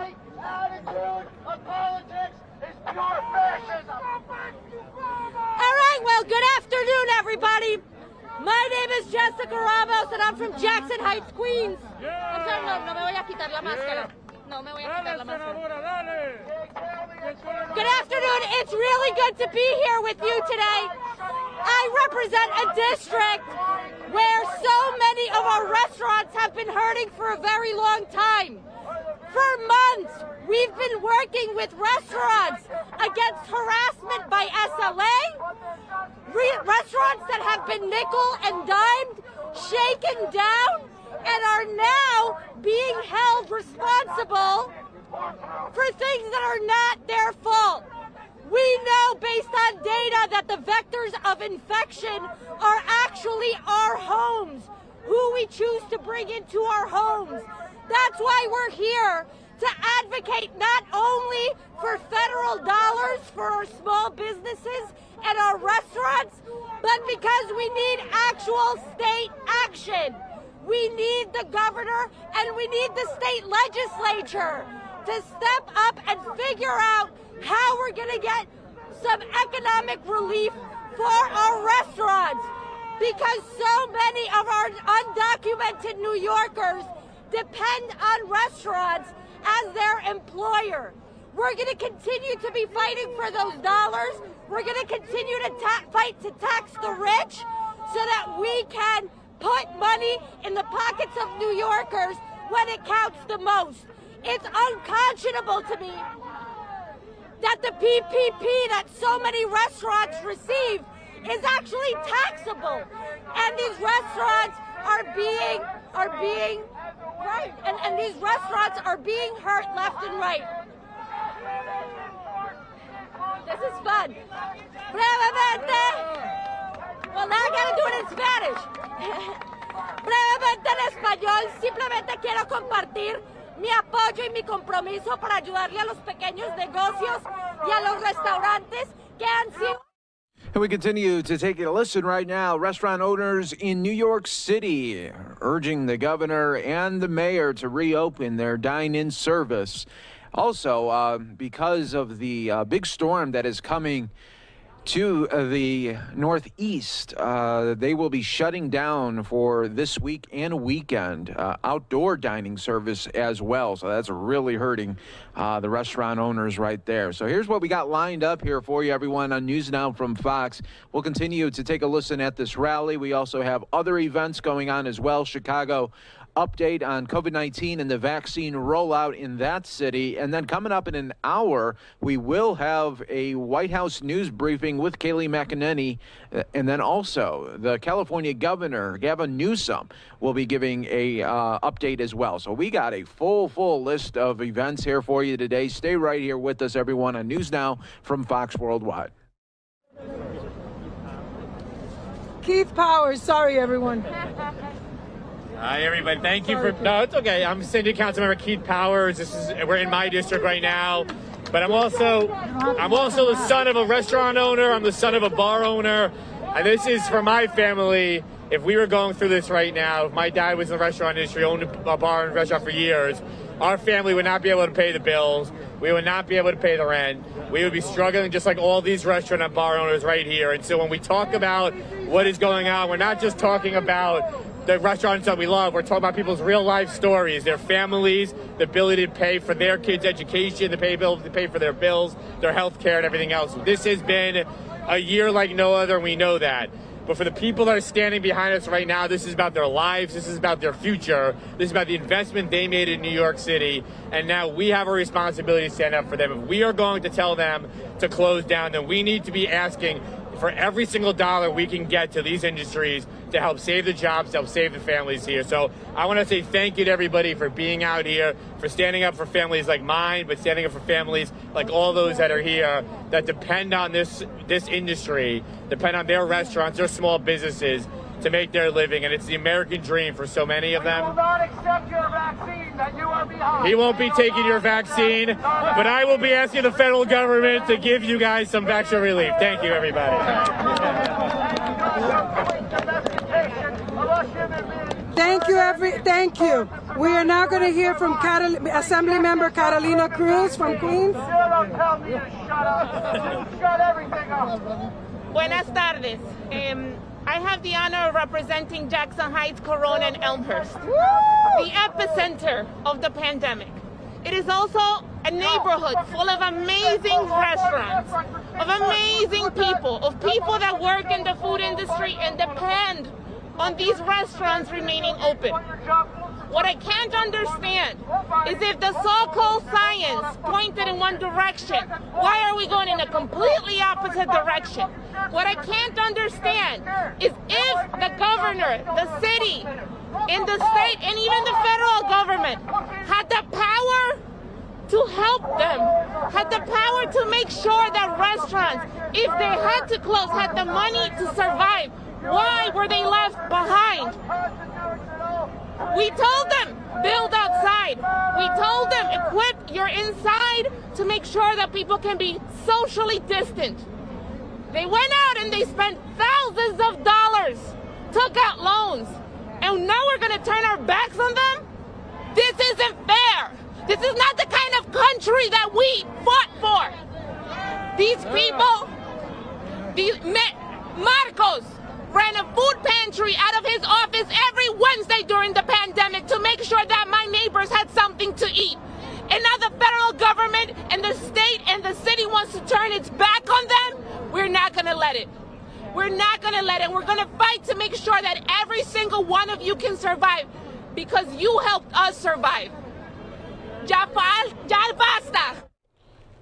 right, well, good afternoon, everybody. My name is Jessica Ramos, and I'm from Jackson Heights, Queens. I'm sorry, no me voy a quitar la máscara. No me voy a quitar la máscara. Good afternoon. It's really good to be here with you today. I represent a district where so many of our restaurants have been hurting for a very long time. For months, we've been working with restaurants against harassment by SLA, restaurants that have been nickel and dimed, shaken down, and are now being held responsible for things that are not their fault. We know based on data that the vectors of infection are actually our homes, who we choose to bring into our homes. That's why we're here, to advocate not only for federal dollars for our small businesses and our restaurants, but because we need actual state action. We need the governor and we need the state legislature to step up and figure out how we're going to get some economic relief for our restaurants, because so many of our undocumented New Yorkers depend on restaurants as their employer. We're going to continue to be fighting for those dollars. We're going to continue to fight to tax the rich so that we can put money in the pockets of New Yorkers when it counts the most. It's unconscionable to me that the PPP that so many restaurants receive is actually taxable, and these restaurants are being right, and these restaurants are being hurt left and right. This is fun. Brevemente. Well, now I gotta do it in Spanish. Brevemente en español, simplemente quiero compartir mi apoyo y mi compromiso para ayudarle a los pequeños negocios y a los restaurantes que han sido. And we continue to take a listen right now. Restaurant owners in New York City urging the governor and the mayor to reopen their dine-in service. Also, because of the big storm that is coming to the northeast, they will be shutting down for this week and weekend outdoor dining service as well. So that's really hurting the restaurant owners right there. So here's what we got lined up here for you, everyone, on News Now from Fox. We'll continue to take a listen at this rally. We also have other events going on as well. Chicago update on COVID-19 and the vaccine rollout in that city. And then coming up in an hour, we will have a White House news briefing with Kayleigh McEnany. And then also the California governor, Gavin Newsom, will be giving a update as well. So we got a full list of events here for you today. Stay right here with us, everyone, on News Now from Fox Worldwide. Keith Powers, sorry, everyone. Hi, everybody. Thank you for. No, it's okay. I'm City Councilmember Keith Powers. We're in my district right now, but I'm also the son of a restaurant owner. I'm the son of a bar owner, and this is for my family. If we were going through this right now, if my dad was in the restaurant industry, owned a bar and restaurant for years, our family would not be able to pay the bills. We would not be able to pay the rent. We would be struggling just like all these restaurant and bar owners right here. And so when we talk about what is going on, we're not just talking about the restaurants that we love. We're talking about people's real life stories, their families, the ability to pay for their kids' education, to pay for their bills, their health care, and everything else. This has been a year like no other, and we know that. But for the people that are standing behind us right now, this is about their lives. This is about their future. This is about the investment they made in New York City. And now we have a responsibility to stand up for them. If we are going to tell them to close down, then we need to be asking for every single dollar we can get to these industries to help save the jobs, to help save the families here. So I want to say thank you to everybody for being out here, for standing up for families like mine, but standing up for families like all those that are here that depend on this industry, depend on their restaurants, their small businesses to make their living. And it's the American dream for so many of them. We will not accept your vaccine that you are behind. He won't be taking your vaccine, but I will be asking the federal government to give you guys some extra relief. Thank you, everybody. Thank you. We are now going to hear from Assemblymember Catalina Cruz from Queens. Don't tell me to shut up. Shut everything up. Buenas tardes. I have the honor of representing Jackson Heights, Corona, and Elmhurst, the epicenter of the pandemic. It is also a neighborhood full of amazing restaurants, of amazing people, of people that work in the food industry and depend on these restaurants remaining open. What I can't understand is if the so-called science pointed in one direction, why are we going in a completely opposite direction? What I can't understand is if the governor, the city, in the state, and even the federal government had the power to help them, had the power to make sure that restaurants, if they had to close, had the money to survive. Why were they left behind? We told them, build outside. We told them, equip your inside to make sure that people can be socially distant. They went out and they spent thousands of dollars, took out loans, and now we're going to turn our backs on them? This isn't fair. This is not the kind of country that we fought for. These people, Marcos ran a food pantry out of his office every Wednesday during the pandemic to make sure that my neighbors had something to eat. And now the federal government and the state and the city wants to turn its back on them. We're not going to let it. We're not going to let it. We're going to fight to make sure that every single one of you can survive because you helped us survive. Ya basta.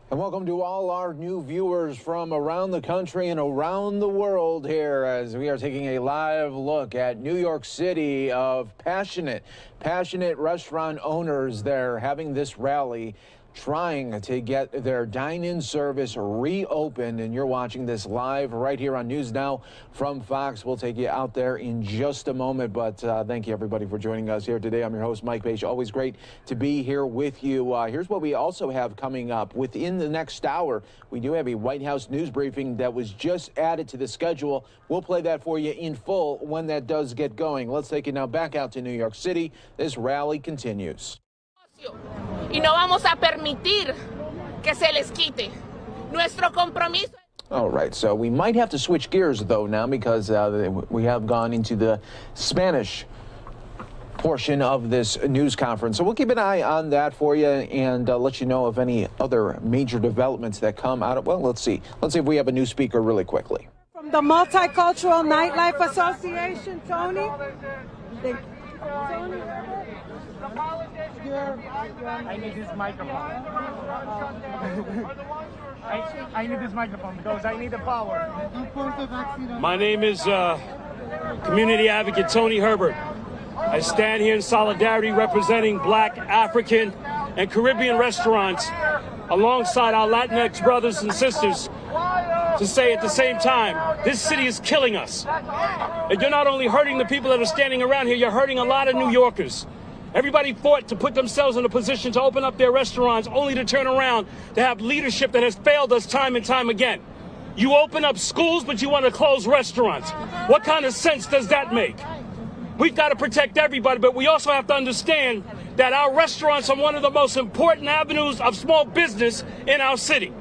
And welcome to all our new viewers from around the country and around the world here as we are taking a live look at New York City of passionate restaurant owners. They're having this rally trying to get their dine-in service reopened, and you're watching this live right here on News Now from Fox. We'll take you out there in just a moment, but thank you everybody for joining us here today. I'm your host, Mike Page. Always great to be here with you. Here's what we also have coming up. Within the next hour, we do have a White House news briefing that was just added to the schedule. We'll play that for you in full when that does get going. Let's take it now back out to New York City. This rally continues. Y no vamos a permitir que se les quite. Nuestro compromiso. All right, so we might have to switch gears, though, now because we have gone into the Spanish portion of this news conference. So we'll keep an eye on that for you and let you know of any other major developments that come out of, well, let's see. Let's see if we have a new speaker really quickly. From the Multicultural Nightlife Association, Tony. Tony. I need this microphone. I need this microphone because I need the power. My name is Community Advocate Tony Herbert. I stand here in solidarity representing Black, African, and Caribbean restaurants alongside our Latinx brothers and sisters to say at the same time, this city is killing us. And you're not only hurting the people that are standing around here, you're hurting a lot of New Yorkers. Everybody fought to put themselves in a position to open up their restaurants only to turn around to have leadership that has failed us time and time again. You open up schools, but you want to close restaurants. What kind of sense does that make? We've got to protect everybody, but we also have to understand that our restaurants are one of the most important avenues of small business in our city.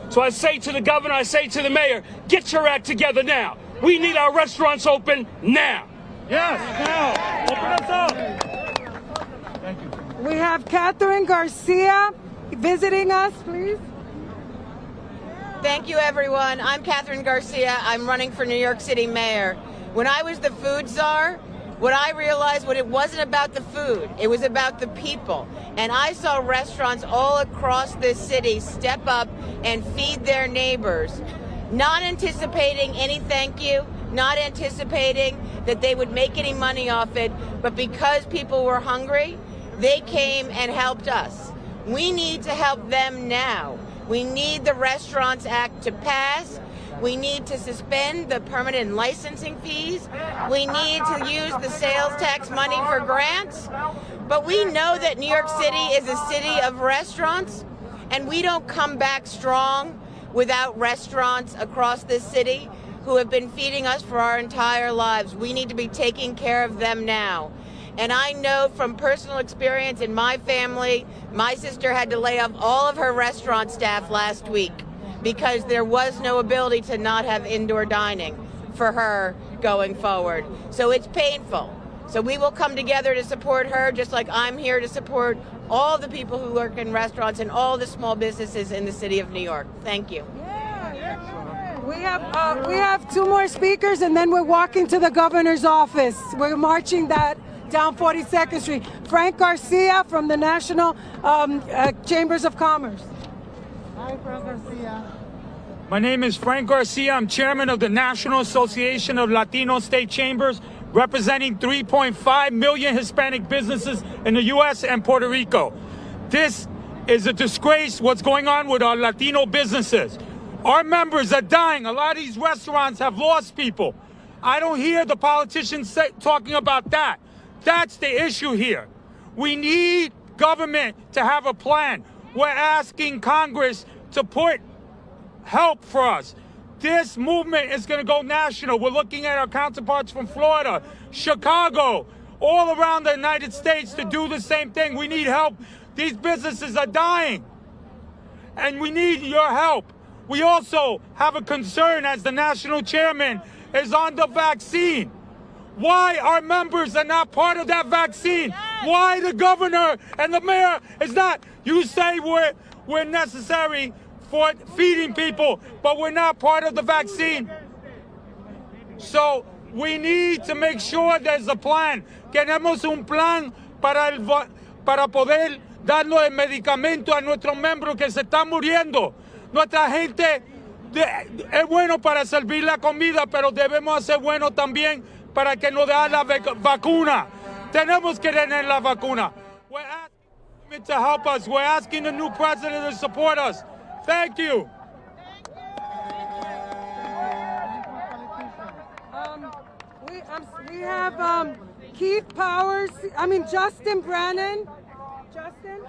So I say to the governor, I say to the mayor, get your act together now. We need our restaurants open now. Yes, now. Open us up. We have Catherine Garcia visiting us, please. Thank you, everyone. I'm Catherine Garcia. I'm running for New York City mayor. When I was the food czar, what I realized it wasn't about the food, it was about the people. And I saw restaurants all across this city step up and feed their neighbors, not anticipating any thank you, not anticipating that they would make any money off it, but because people were hungry, they came and helped us. We need to help them now. We need the Restaurants Act to pass. We need to suspend the permanent licensing fees. We need to use the sales tax money for grants. But we know that New York City is a city of restaurants, and we don't come back strong without restaurants across this city who have been feeding us for our entire lives. We need to be taking care of them now. And I know from personal experience in my family, my sister had to lay off all of her restaurant staff last week because there was no ability to not have indoor dining for her going forward. So it's painful. So we will come together to support her, just like I'm here to support all the people who work in restaurants and all the small businesses in the city of New York. Thank you. We have two more speakers, and then we're walking to the governor's office. We're marching that down 42nd Street. Frank Garcia from the National Chambers of Commerce. Hi, Frank Garcia. My name is Frank Garcia. I'm chairman of the National Association of Latino State Chambers, representing 3.5 million Hispanic businesses in the U.S. and Puerto Rico. This is a disgrace what's going on with our Latino businesses. Our members are dying. A lot of these restaurants have lost people. I don't hear the politicians talking about that. That's the issue here. We need government to have a plan. We're asking Congress to put help for us. This movement is going to go national. We're looking at our counterparts from Florida, Chicago, all around the United States to do the same thing. We need help. These businesses are dying, and we need your help. We also have a concern, as the national chairman, is on the vaccine. Why our members are not part of that vaccine? Why the governor and the mayor is not? You say we're necessary for feeding people, but we're not part of the vaccine. So we need to make sure there's a plan. Queremos un plan para poder darle el medicamento a nuestros miembros que se están muriendo. Nuestra gente es bueno para servir la comida, pero debemos hacer bueno también para que nos dé la vacuna. Tenemos que tener la vacuna. We're asking to help us. We're asking the new president to support us. Thank you. We have Keith Powers, Justin Brannon. Justin?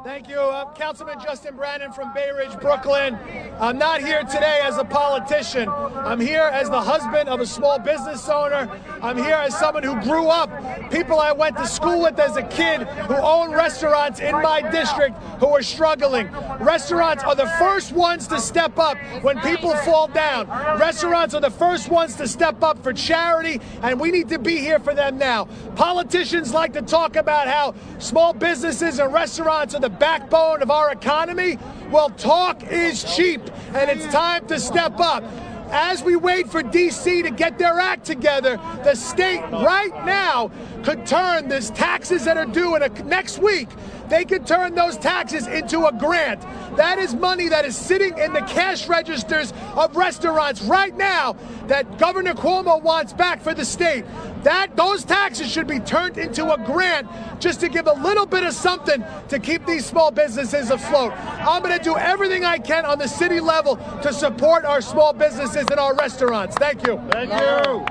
Thank you. Councilman Justin Brannon from Bay Ridge, Brooklyn. I'm not here today as a politician. I'm here as the husband of a small business owner. I'm here as someone who grew up, people I went to school with as a kid who own restaurants in my district who are struggling. Restaurants are the first ones to step up when people fall down. Restaurants are the first ones to step up for charity, and we need to be here for them now. Politicians like to talk about how small businesses and restaurants are the backbone of our economy. Well, talk is cheap, and it's time to step up. As we wait for D.C. to get their act together, the state right now could turn these taxes that are due next week, they could turn those taxes into a grant. That is money that is sitting in the cash registers of restaurants right now that Governor Cuomo wants back for the state. Those taxes should be turned into a grant just to give a little bit of something to keep these small businesses afloat. I'm going to do everything I can on the city level to support our small businesses and our restaurants. Thank you. Thank you.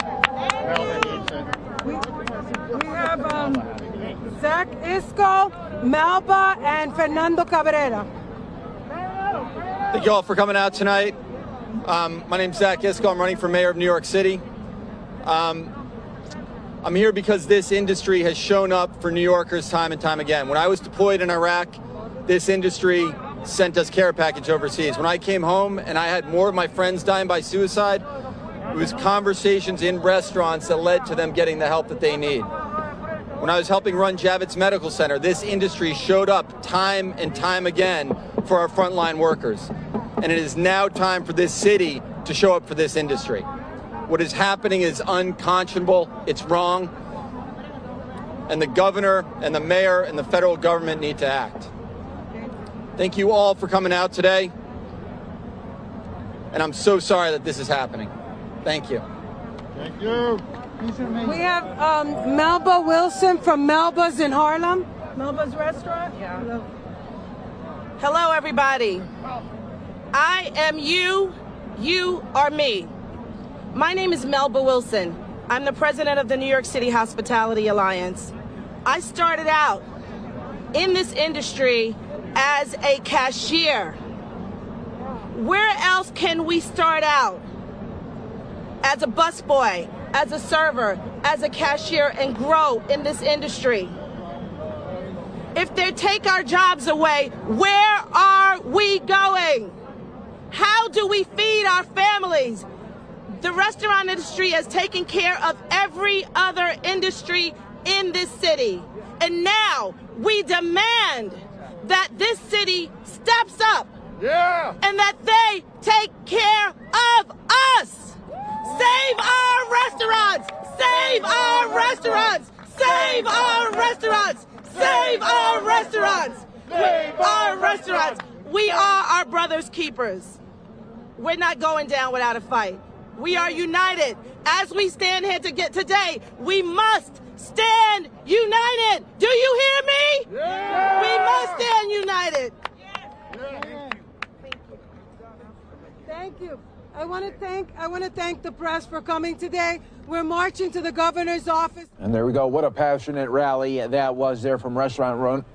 We have Zach Isco, Malba, and Fernando Cabrera. Thank you all for coming out tonight. My name's Zach Isco. I'm running for mayor of New York City. I'm here because this industry has shown up for New Yorkers time and time again. When I was deployed in Iraq, this industry sent us care package overseas. When I came home and I had more of my friends dying by suicide, it was conversations in restaurants that led to them getting the help that they need. When I was helping run Javits Medical Center, this industry showed up time and time again for our frontline workers. And it is now time for this city to show up for this industry. What is happening is unconscionable, it's wrong, and the governor and the mayor and the federal government need to act. Thank you all for coming out today, and I'm so sorry that this is happening. Thank you. Thank you. We have Melba Wilson from Melba's in Harlem. Melba's restaurant? Yeah. Hello, everybody. I am you, you are me. My name is Melba Wilson. I'm the president of the New York City Hospitality Alliance. I started out in this industry as a cashier. Where else can we start out? As a busboy, as a server, as a cashier, and grow in this industry. If they take our jobs away, where are we going? How do we feed our families? The restaurant industry has taken care of every other industry in this city. And now we demand that this city steps up. Yeah. And that they take care of us. Save our restaurants! Save our restaurants! Save our restaurants! Save our restaurants! Save our restaurants! We are our brother's keepers. We're not going down without a fight. We are united. As we stand here today, we must stand united. Do you hear me? Yeah. We must stand united. Thank you. I want to thank the press for coming today. We're marching to the governor's office. And there we go. What a passionate rally that was there from restaurant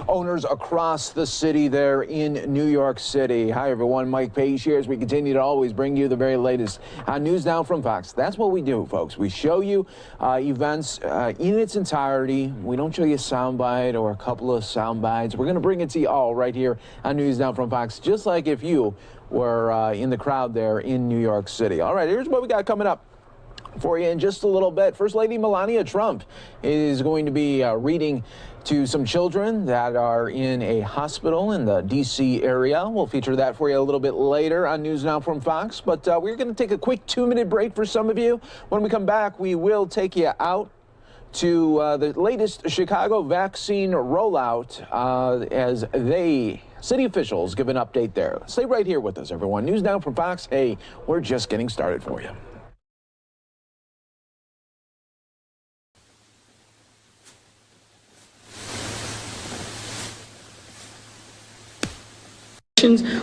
owners across the city there in New York City. Hi, everyone. Mike Page here as we continue to always bring you the very latest on News Now from Fox. That's what we do, folks. We show you events in its entirety. We don't show you a soundbite or a couple of sound bites. We're going to bring it to you all right here on News Now from Fox, just like if you were in the crowd there in New York City. All right, here's what we got coming up for you in just a little bit. First Lady Melania Trump is going to be reading to some children that are in a hospital in the D.C. area. We'll feature that for you a little bit later on News Now from Fox. But we're going to take a quick 2-minute break for some of you. When we come back, we will take you out to the latest Chicago vaccine rollout as city officials give an update there. Stay right here with us, everyone. News Now from Fox. Hey, we're just getting started for you.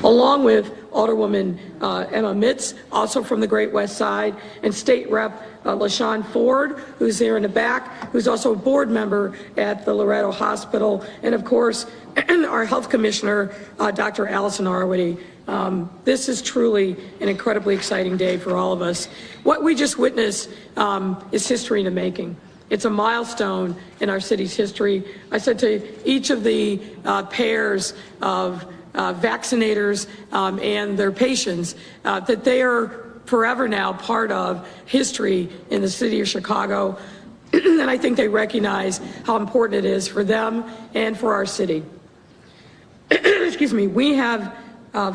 Along with Alderwoman Emma Mitz, also from the Great West Side, and State Rep LaShawn Ford, who's there in the back, who's also a board member at the Loretto Hospital, and of course, our Health Commissioner, Dr. Allison Arwady. This is truly an incredibly exciting day for all of us. What we just witnessed is history in the making. It's a milestone in our city's history. I said to each of the pairs of vaccinators and their patients that they are forever now part of history in the city of Chicago. And I think they recognize how important it is for them and for our city. Excuse me, we have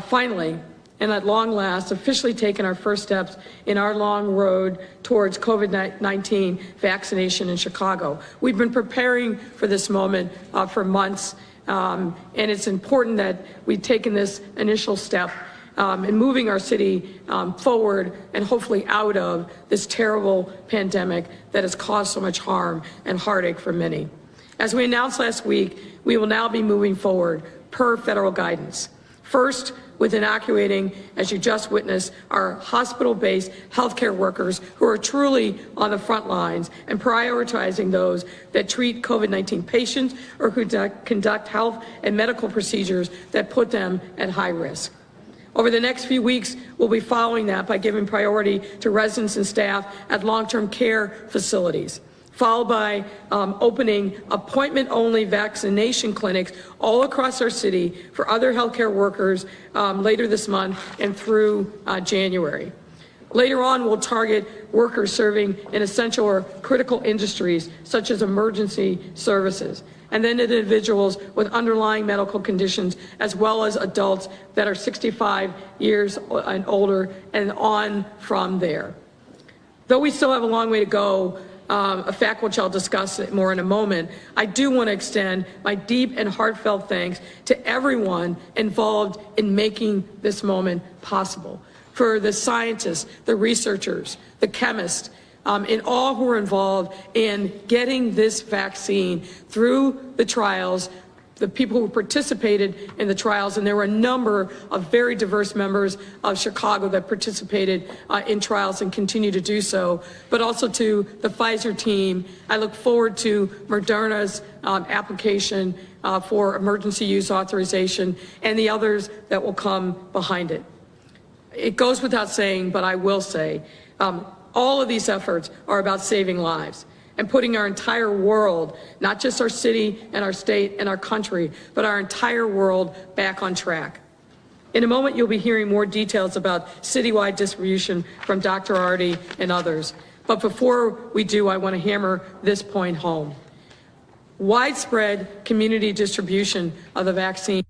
finally, and at long last, officially taken our first steps in our long road towards COVID-19 vaccination in Chicago. We've been preparing for this moment for months. And it's important that we've taken this initial step in moving our city forward and hopefully out of this terrible pandemic that has caused so much harm and heartache for many. As we announced last week, we will now be moving forward per federal guidance. First, with inoculating, as you just witnessed, our hospital-based healthcare workers who are truly on the front lines and prioritizing those that treat COVID-19 patients or who conduct health and medical procedures that put them at high risk. Over the next few weeks, we'll be following that by giving priority to residents and staff at long-term care facilities, followed by opening appointment-only vaccination clinics all across our city for other healthcare workers later this month and through January. Later on, we'll target workers serving in essential or critical industries such as emergency services, and then individuals with underlying medical conditions, as well as adults that are 65 years and older and on from there. Though we still have a long way to go, a fact which I'll discuss more in a moment, I do want to extend my deep and heartfelt thanks to everyone involved in making this moment possible. For the scientists, the researchers, the chemists, and all who are involved in getting this vaccine through the trials, the people who participated in the trials, and there were a number of very diverse members of Chicago that participated in trials and continue to do so, but also to the Pfizer team. I look forward to Moderna's application for emergency use authorization and the others that will come behind it. It goes without saying, but I will say, all of these efforts are about saving lives and putting our entire world, not just our city and our state and our country, but our entire world back on track. In a moment, you'll be hearing more details about citywide distribution from Dr. Ardy and others. But before we do, I want to hammer this point home. Widespread community distribution of the vaccine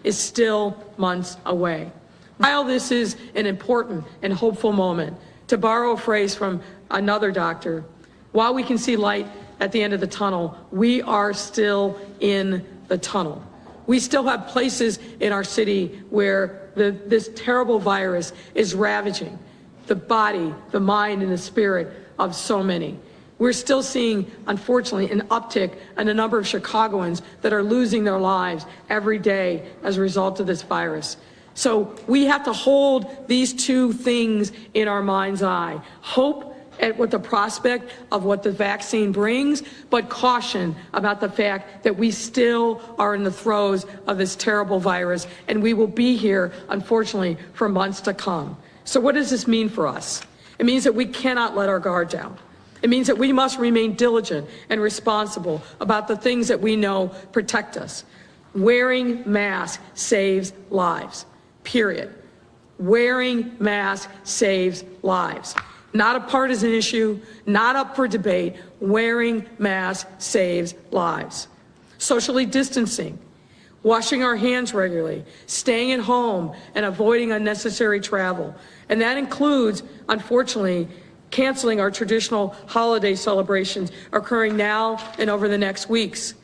is still months away. While this is an important and hopeful moment, to borrow a phrase from another doctor, while we can see light at the end of the tunnel, we are still in the tunnel. We still have places in our city where this terrible virus is ravaging the body, the mind, and the spirit of so many. we're still seeing, unfortunately, an uptick in the number of Chicagoans that are losing their lives every day as a result of this virus. So we have to hold these two things in our mind's eye. Hope with the prospect of what the vaccine brings, but caution about the fact that we still are in the throes of this terrible virus, and we will be here, unfortunately, for months to come. So what does this mean for us? It means that we cannot let our guard down. It means that we must remain diligent and responsible about the things that we know protect us. Wearing masks saves lives, period. Wearing masks saves lives. Not a partisan issue, not up for debate. Wearing masks saves lives. Socially distancing, washing our hands regularly, staying at home, and avoiding unnecessary travel. And that includes, unfortunately, canceling our traditional holiday celebrations occurring now and over the next weeks.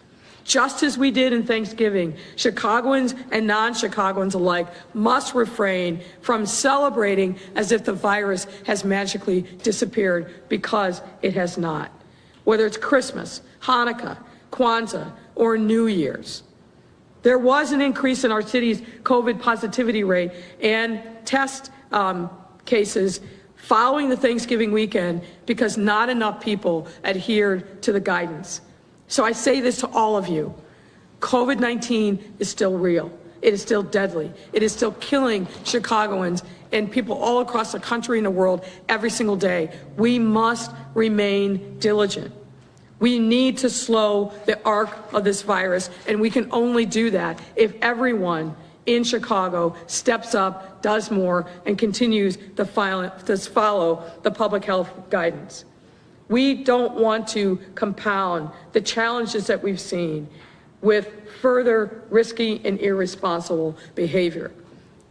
Just as we did in Thanksgiving, Chicagoans and non-Chicagoans alike must refrain from celebrating as if the virus has magically disappeared, because it has not. Whether it's Christmas, Hanukkah, Kwanzaa, or New Year's. There was an increase in our city's COVID positivity rate and test cases following the Thanksgiving weekend because not enough people adhered to the guidance. So I say this to all of you. COVID-19 is still real. It is still deadly. It is still killing Chicagoans and people all across the country and the world every single day. We must remain diligent. We need to slow the arc of this virus, and we can only do that if everyone in Chicago steps up, does more, and continues to follow the public health guidance. We don't want to compound the challenges that we've seen with further risky and irresponsible behavior.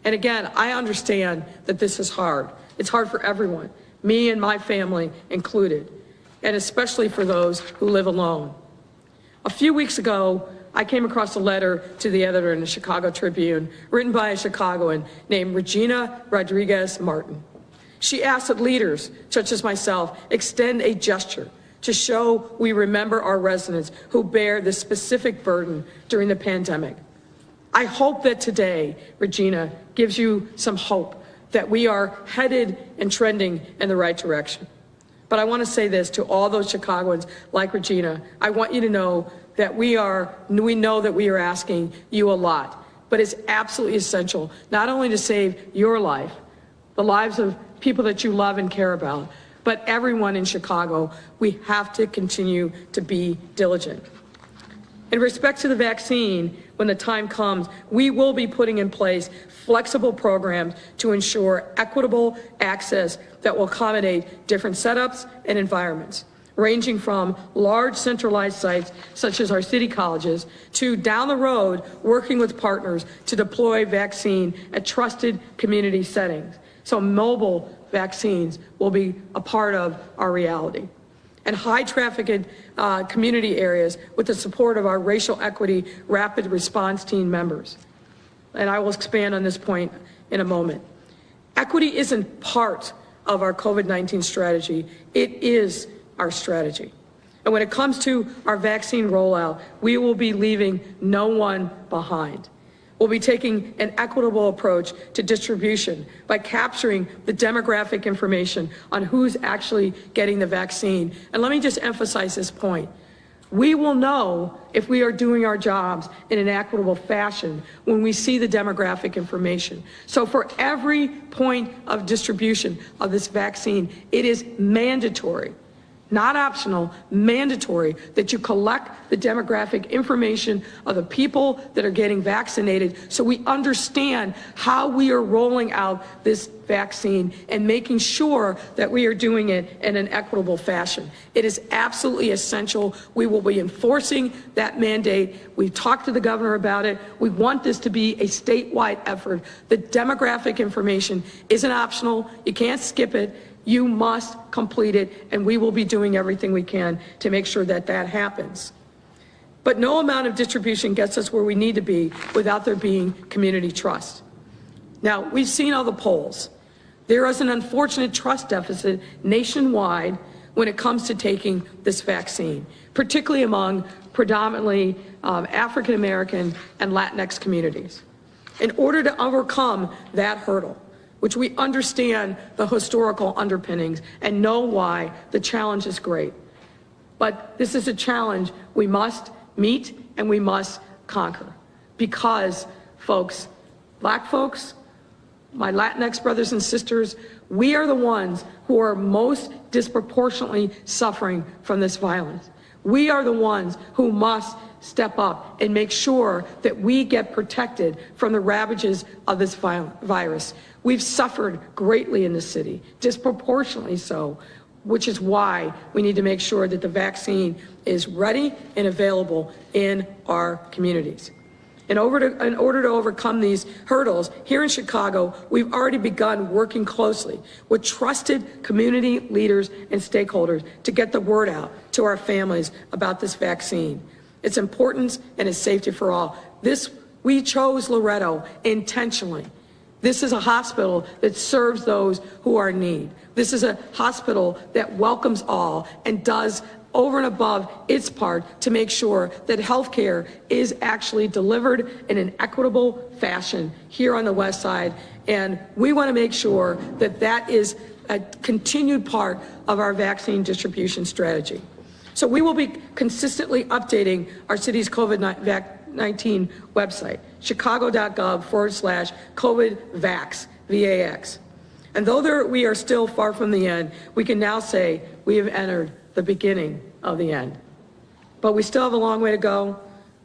And again, I understand that this is hard. It's hard for everyone, me and my family included, and especially for those who live alone. A few weeks ago, I came across a letter to the editor in the Chicago Tribune written by a Chicagoan named Regina Rodriguez Martin. She asked that leaders, such as myself, extend a gesture to show we remember our residents who bear this specific burden during the pandemic. I hope that today, Regina, gives you some hope that we are headed and trending in the right direction. But I want to say this to all those Chicagoans like Regina. I want you to know that we know that we are asking you a lot, but it's absolutely essential not only to save your life, the lives of people that you love and care about, but everyone in Chicago. We have to continue to be diligent. In respect to the vaccine, when the time comes, we will be putting in place flexible programs to ensure equitable access that will accommodate different setups and environments, ranging from large centralized sites such as our city colleges to down the road working with partners to deploy vaccine at trusted community settings. So mobile vaccines will be a part of our reality. And high trafficked community areas with the support of our racial equity rapid response team members. And I will expand on this point in a moment. Equity isn't part of our COVID-19 strategy. It is our strategy. And when it comes to our vaccine rollout, we will be leaving no one behind. We'll be taking an equitable approach to distribution by capturing the demographic information on who's actually getting the vaccine. And let me just emphasize this point. We will know if we are doing our jobs in an equitable fashion when we see the demographic information. So for every point of distribution of this vaccine, it is mandatory, not optional, mandatory that you collect the demographic information of the people that are getting vaccinated so we understand how we are rolling out this vaccine and making sure that we are doing it in an equitable fashion. It is absolutely essential. We will be enforcing that mandate. We've talked to the governor about it. We want this to be a statewide effort. The demographic information isn't optional. You can't skip it. You must complete it, and we will be doing everything we can to make sure that that happens. But no amount of distribution gets us where we need to be without there being community trust. Now, we've seen all the polls. There is an unfortunate trust deficit nationwide when it comes to taking this vaccine, particularly among predominantly African American and Latinx communities. In order to overcome that hurdle, which we understand the historical underpinnings and know why the challenge is great, but this is a challenge we must meet and we must conquer, because, folks, Black folks, my Latinx brothers and sisters, we are the ones who are most disproportionately suffering from this violence. We are the ones who must step up and make sure that we get protected from the ravages of this virus. We've suffered greatly in this city, disproportionately so, which is why we need to make sure that the vaccine is ready and available in our communities. In order to overcome these hurdles, here in Chicago, we've already begun working closely with trusted community leaders and stakeholders to get the word out to our families about this vaccine, its importance and its safety for all. We chose Loretto intentionally. This is a hospital that serves those who are in need. This is a hospital that welcomes all and does over and above its part to make sure that health care is actually delivered in an equitable fashion here on the West Side. And we want to make sure that that is a continued part of our vaccine distribution strategy. So we will be consistently updating our city's COVID-19 website, chicago.gov/COVID-VAX, VAX. And though we are still far from the end, we can now say we have entered the beginning of the end. But we still have a long way to go.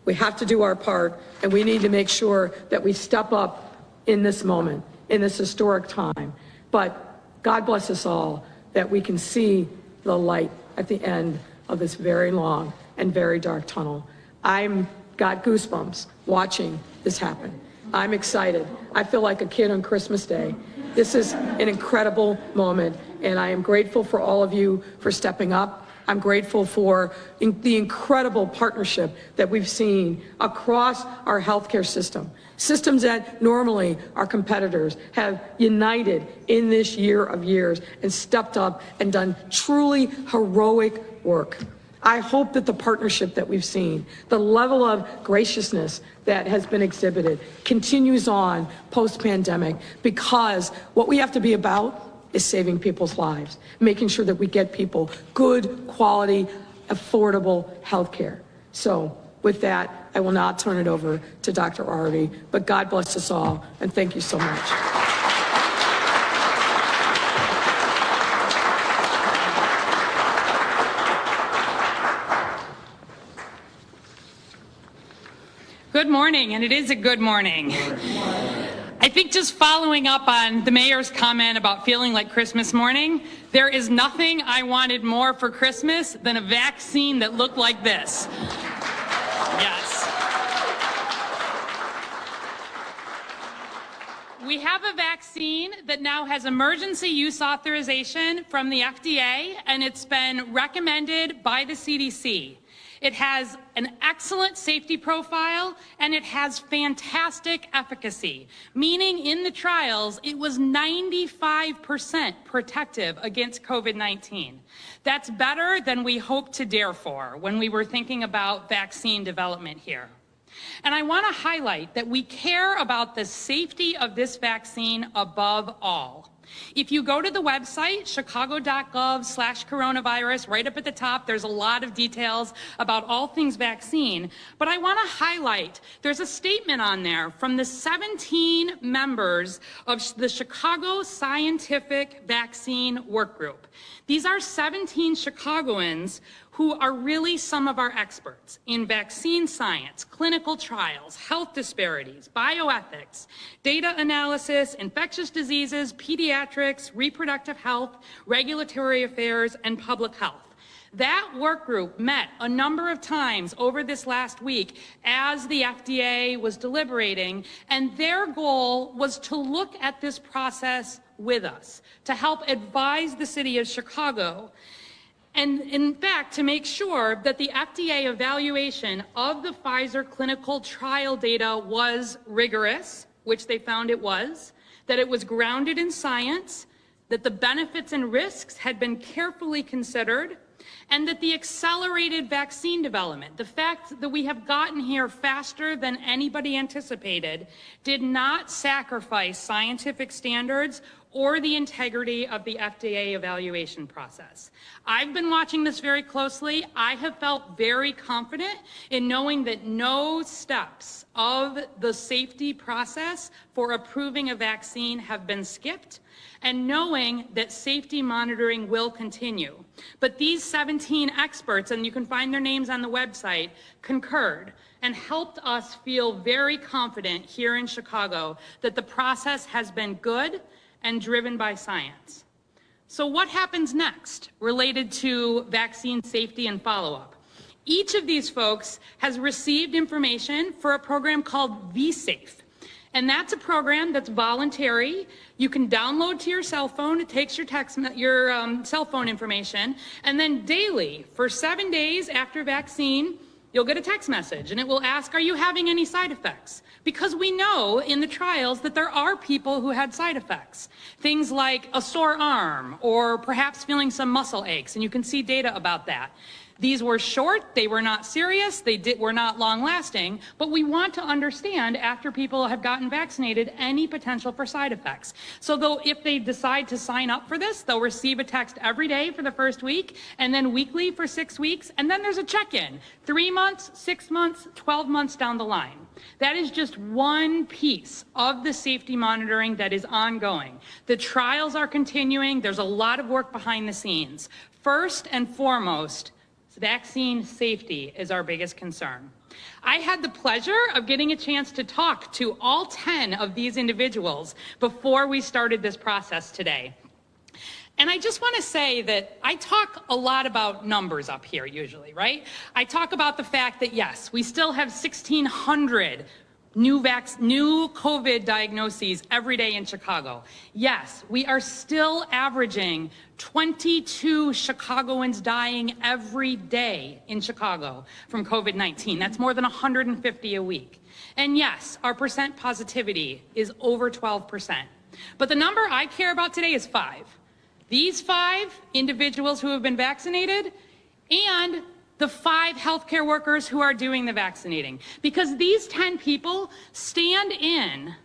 We have to do our part, and we need to make sure that we step up in this moment, in this historic time. But God bless us all that we can see the light at the end of this very long and very dark tunnel. I'm got goosebumps watching this happen. I'm excited. I feel like a kid on Christmas Day. This is an incredible moment, and I am grateful for all of you for stepping up. I'm grateful for the incredible partnership that we've seen across our healthcare system. Systems that normally our competitors have united in this year of years and stepped up and done truly heroic work. I hope that the partnership that we've seen, the level of graciousness that has been exhibited, continues on post-pandemic, because what we have to be about is saving people's lives, making sure that we get people good, quality, affordable health care. So with that, I will now turn it over to Dr. Arty, but God bless us all, and thank you so much. Good morning, and it is a good morning. I think just following up on the mayor's comment about feeling like Christmas morning, there is nothing I wanted more for Christmas than a vaccine that looked like this. Yes. We have a vaccine that now has emergency use authorization from the FDA, and it's been recommended by the CDC. It has an excellent safety profile, and it has fantastic efficacy, meaning in the trials, it was 95% protective against COVID-19. That's better than we hoped to dare for when we were thinking about vaccine development here. And I want to highlight that we care about the safety of this vaccine above all. If you go to the website, chicago.gov/coronavirus, right up at the top, there's a lot of details about all things vaccine. But I want to highlight, there's a statement on there from the 17 members of the Chicago Scientific Vaccine Work Group. These are 17 Chicagoans who are really some of our experts in vaccine science, clinical trials, health disparities, bioethics, data analysis, infectious diseases, pediatrics, reproductive health, regulatory affairs, and public health. That work group met a number of times over this last week as the FDA was deliberating, and their goal was to look at this process with us, to help advise the city of Chicago, and in fact, to make sure that the FDA evaluation of the Pfizer clinical trial data was rigorous, which they found it was, that it was grounded in science, that the benefits and risks had been carefully considered, and that the accelerated vaccine development, the fact that we have gotten here faster than anybody anticipated, did not sacrifice scientific standards or the integrity of the FDA evaluation process. I've been watching this very closely. I have felt very confident in knowing that no steps of the safety process for approving a vaccine have been skipped, and knowing that safety monitoring will continue. But these 17 experts, and you can find their names on the website, concurred and helped us feel very confident here in Chicago that the process has been good and driven by science. So what happens next related to vaccine safety and follow-up? Each of these folks has received information for a program called vSafe. And that's a program that's voluntary. You can download to your cell phone. It takes your cell phone information. And then daily, for 7 days after vaccine, you'll get a text message and it will ask, are you having any side effects? Because we know in the trials that there are people who had side effects. Things like a sore arm or perhaps feeling some muscle aches, and you can see data about that. These were short, they were not serious, they were not long-lasting, but we want to understand, after people have gotten vaccinated, any potential for side effects. So though if they decide to sign up for this, they'll receive a text every day for the first week, and then weekly for 6 weeks, and then there's a check-in, 3 months, 6 months, 12 months down the line. That is just one piece of the safety monitoring that is ongoing. The trials are continuing, there's a lot of work behind the scenes. First and foremost, vaccine safety is our biggest concern. I had the pleasure of getting a chance to talk to all 10 of these individuals before we started this process today. And I just want to say that I talk a lot about numbers up here usually, right? I talk about the fact that, yes, we still have 1,600 new COVID diagnoses every day in Chicago. Yes, we are still averaging 22 Chicagoans dying every day in Chicago from COVID-19. That's more than 150 a week. And yes, our percent positivity is over 12%. But the number I care about today is 5. These 5 individuals who have been vaccinated and the 5 healthcare workers who are doing the vaccinating. Because these 10 people stand in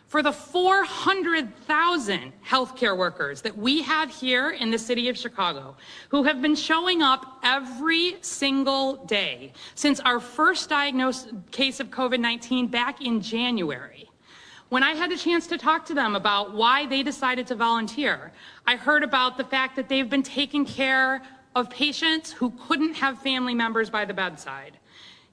for the 400,000 healthcare workers that we have here in the city of Chicago, who have been showing up every single day since our first diagnosed case of COVID-19 back in January. When I had a chance to talk to them about why they decided to volunteer, I heard about the fact that they've been taking care of patients who couldn't have family members by the bedside,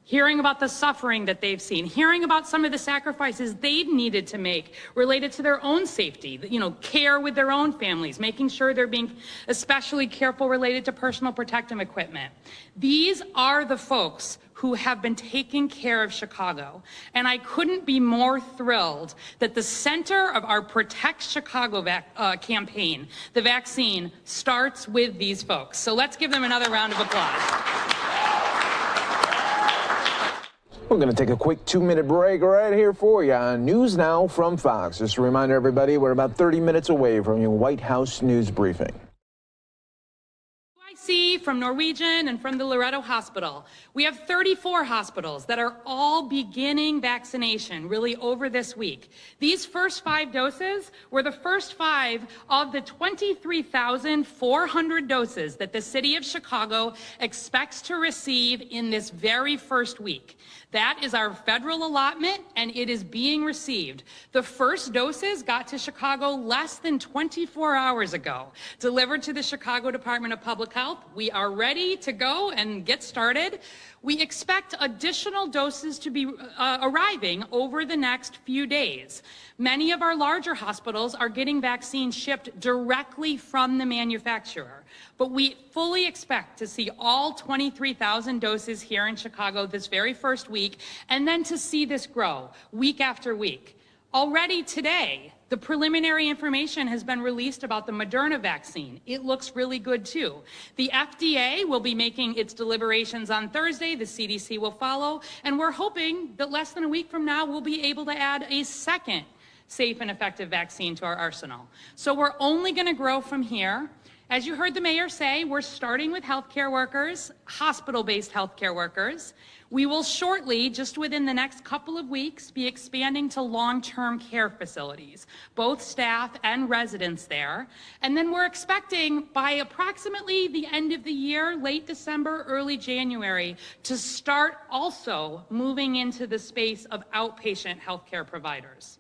hearing about the suffering that they've seen, hearing about some of the sacrifices they've needed to make related to their own safety, care with their own families, making sure they're being especially careful related to personal protective equipment. These are the folks who have been taking care of Chicago. And I couldn't be more thrilled that the center of our Protect Chicago campaign, the vaccine, starts with these folks. So let's give them another round of applause. We're going to take a quick 2-minute break right here for you on News Now from Fox. Just a reminder, everybody, we're about 30 minutes away from your White House news briefing. From Norwegian and from the Loretto Hospital. We have 34 hospitals that are all beginning vaccination really over this week. These first 5 doses were the first 5 of the 23,400 doses that the city of Chicago expects to receive in this very first week. That is our federal allotment, and it is being received. The first doses got to Chicago less than 24 hours ago, delivered to the Chicago Department of Public Health. We are ready to go and get started. We expect additional doses to be arriving over the next few days. Many of our larger hospitals are getting vaccines shipped directly from the manufacturer, but we fully expect to see all 23,000 doses here in Chicago this very first week, and then to see this grow week after week. Already today, the preliminary information has been released about the Moderna vaccine. It looks really good too. The FDA will be making its deliberations on Thursday. The CDC will follow, and we're hoping that less than a week from now, we'll be able to add a second safe and effective vaccine to our arsenal. So we're only going to grow from here. As you heard the mayor say, we're starting with healthcare workers, hospital-based healthcare workers. We will shortly, just within the next couple of weeks, be expanding to long-term care facilities, both staff and residents there. And then we're expecting by approximately the end of the year, late December, early January, to start also moving into the space of outpatient healthcare providers.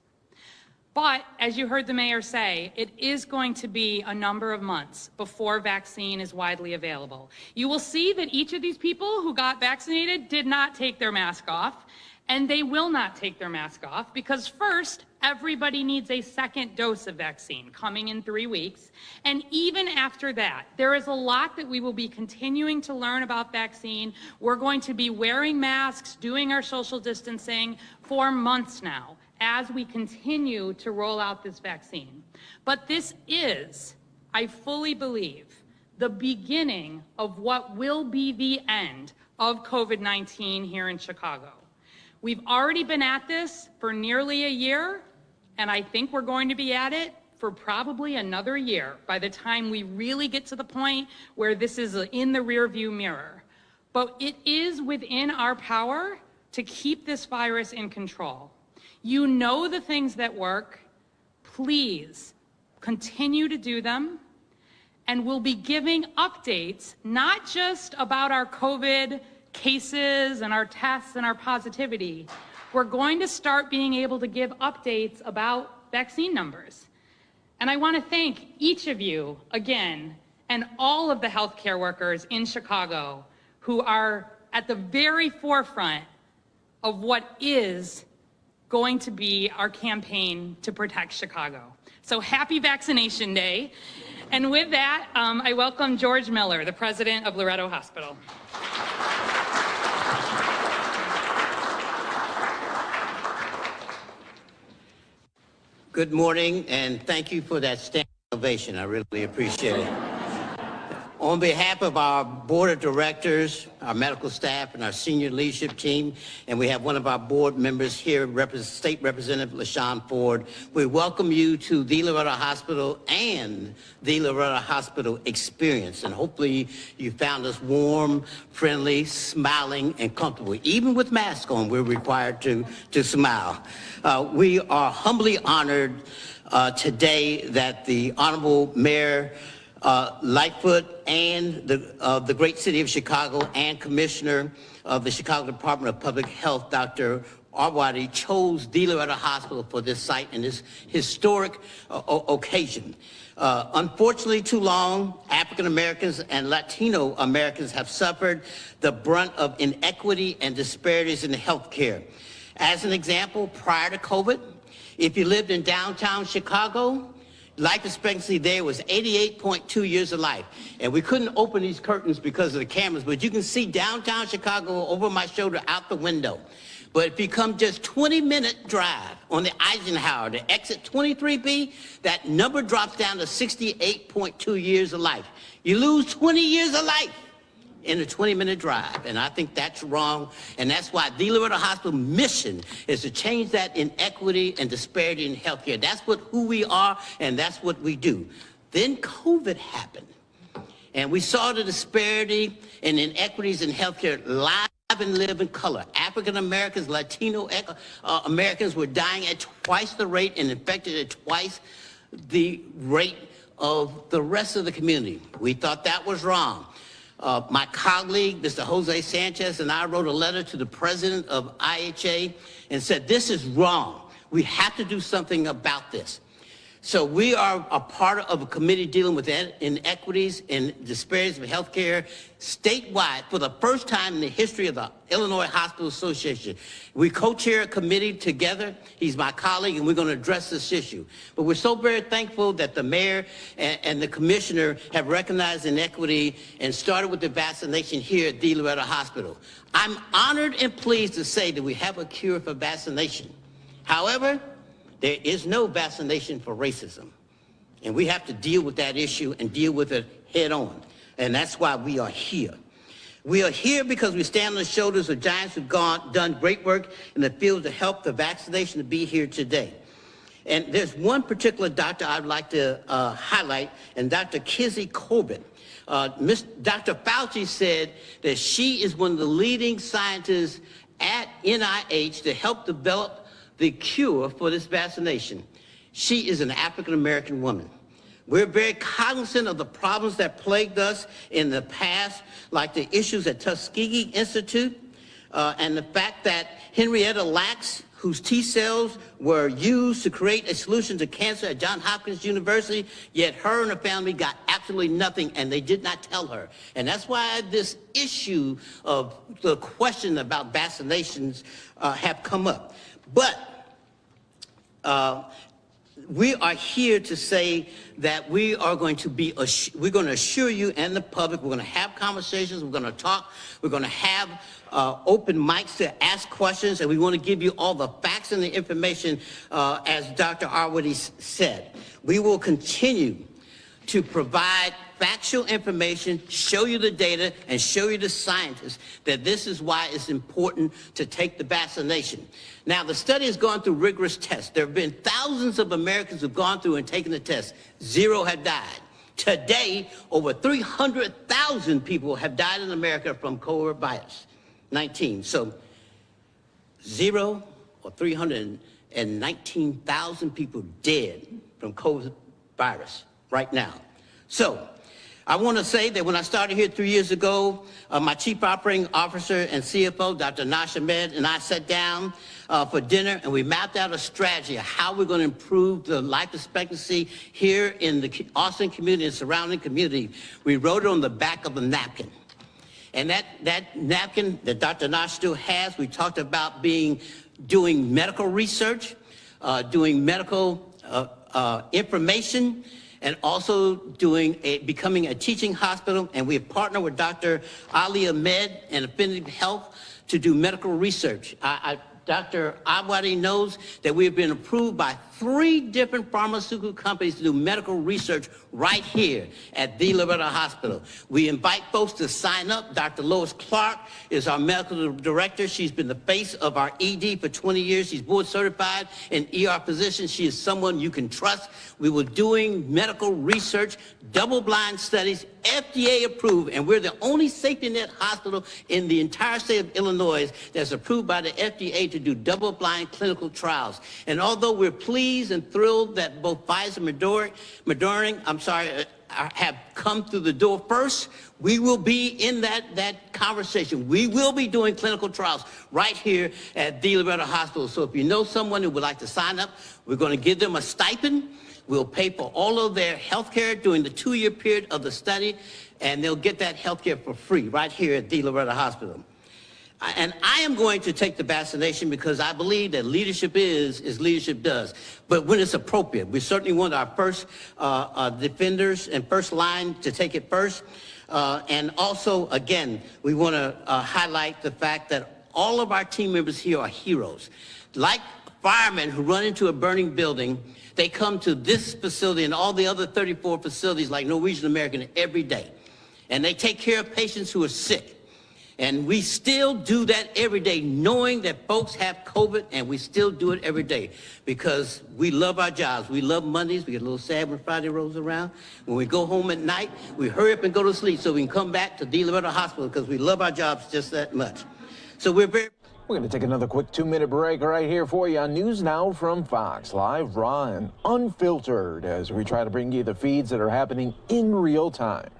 But, as you heard the mayor say, it is going to be a number of months before vaccine is widely available. You will see that each of these people who got vaccinated did not take their mask off, and they will not take their mask off because first, everybody needs a second dose of vaccine coming in 3 weeks. And even after that, there is a lot that we will be continuing to learn about vaccine. We're going to be wearing masks, doing our social distancing for months now, as we continue to roll out this vaccine. But this is, I fully believe, the beginning of what will be the end of COVID-19 here in Chicago. We've already been at this for nearly a year, and I think we're going to be at it for probably another year by the time we really get to the point where this is in the rearview mirror. But it is within our power to keep this virus in control. You know the things that work. Please continue to do them. And we'll be giving updates, not just about our COVID cases and our tests and our positivity. We're going to start being able to give updates about vaccine numbers. And I want to thank each of you again and all of the healthcare workers in Chicago who are at the very forefront of what is going to be our campaign to protect Chicago. So happy Vaccination Day. And with that, I welcome George Miller, the president of Loretto Hospital. Good morning, and thank you for that standing ovation. I really appreciate it. On behalf of our board of directors, our medical staff, and our senior leadership team, and we have one of our board members here, State Representative LaShawn Ford, we welcome you to the Loretto Hospital and the Loretto Hospital experience. And hopefully you found us warm, friendly, smiling, and comfortable. Even with masks on, we're required to smile. We are humbly honored today that the Honorable Mayor Lightfoot and the great city of Chicago and Commissioner of the Chicago Department of Public Health, Dr. Arwady, chose the Loretto Hospital for this site and this historic occasion. Unfortunately, too long, African Americans and Latino Americans have suffered the brunt of inequity and disparities in healthcare. As an example, prior to COVID, if you lived in downtown Chicago, life expectancy there was 88.2 years of life. And we couldn't open these curtains because of the cameras, but you can see downtown Chicago over my shoulder out the window. But if you come just 20-minute drive on the Eisenhower to exit 23B, that number drops down to 68.2 years of life. You lose 20 years of life in a 20-minute drive, and I think that's wrong, and that's why the Loretto Hospital mission is to change that inequity and disparity in healthcare. That's who we are, and that's what we do. Then COVID happened, and we saw the disparity and inequities in healthcare live and live in color. African Americans, Latino Americans were dying at twice the rate and infected at twice the rate of the rest of the community. We thought that was wrong. My colleague, Mr. Jose Sanchez, and I wrote a letter to the president of IHA and said, this is wrong. We have to do something about this. So we are a part of a committee dealing with inequities and disparities of healthcare statewide for the first time in the history of the Illinois Hospital Association. We co-chair a committee together. He's my colleague, and we're going to address this issue. But we're so very thankful that the mayor and the commissioner have recognized inequity and started with the vaccination here at the Loretto Hospital. I'm honored and pleased to say that we have a cure for vaccination. However, there is no vaccination for racism. And we have to deal with that issue and deal with it head on. And that's why we are here. We are here because we stand on the shoulders of giants who've done great work in the field to help the vaccination to be here today. And there's one particular doctor I'd like to highlight, and Dr. Kizzy Corbett. Dr. Fauci said that she is one of the leading scientists at NIH to help develop the cure for this vaccination. She is an African-American woman. We're very cognizant of the problems that plagued us in the past, like the issues at Tuskegee Institute, and the fact that Henrietta Lacks, whose T cells were used to create a solution to cancer at Johns Hopkins University, yet her and her family got absolutely nothing, and they did not tell her. And that's why this issue of the question about vaccinations have come up. But we are here to say that we are going to be, we're going to assure you and the public, we're going to have conversations, we're going to talk, we're going to have open mics to ask questions, and we want to give you all the facts and the information, as Dr. Arwady said. We will continue to provide factual information, show you the data, and show you the scientists that this is why it's important to take the vaccination. Now, the study has gone through rigorous tests. There have been thousands of Americans who've gone through and taken the test. 0 have died. Today, over 300,000 people have died in America from COVID-19. So 0 or 319,000 people dead from COVID virus right now. So I want to say that when I started here 3 years ago, my Chief Operating Officer and CFO, Dr. Nash Ahmed, and I sat down for dinner, and we mapped out a strategy of how we're going to improve the life expectancy here in the Austin community and surrounding community. We wrote it on the back of a napkin. And that napkin that Dr. Nash still has, we talked about doing medical research, doing medical information, and also becoming a teaching hospital. And we have partnered with Dr. Ali Ahmed and Affinity Health to do medical research. Dr. Awadi knows that we have been approved by 3 different pharmaceutical companies to do medical research right here at the Loretto Hospital. We invite folks to sign up. Dr. Lois Clark is our medical director. She's been the face of our ED for 20 years. She's board certified in ER physician. She is someone you can trust. We were doing medical research, double-blind studies, FDA approved, and we're the only safety net hospital in the entire state of Illinois that's approved by the FDA to do double-blind clinical trials. And although we're pleased and thrilled that both Pfizer and Moderna, have come through the door first, we will be in that conversation. We will be doing clinical trials right here at the Loretto Hospital. So if you know someone who would like to sign up, we're going to give them a stipend. We'll pay for all of their health care during the 2-year period of the study, and they'll get that health care for free right here at the Loretto Hospital. And I am going to take the vaccination because I believe that leadership is leadership does. But when it's appropriate, we certainly want our first defenders and first line to take it first. And also, again, we want to highlight the fact that all of our team members here are heroes. Like firemen who run into a burning building, they come to this facility and all the other 34 facilities like Norwegian American every day. And they take care of patients who are sick. And we still do that every day, knowing that folks have COVID, and we still do it every day because we love our jobs. We love Mondays. We get a little sad when Friday rolls around. When we go home at night, we hurry up and go to sleep so we can come back to the Loretto Hospital because we love our jobs just that much. So we're going to take another quick 2-minute break right here for you on News Now from Fox. Live, raw, and unfiltered as we try to bring you the feeds that are happening in real time.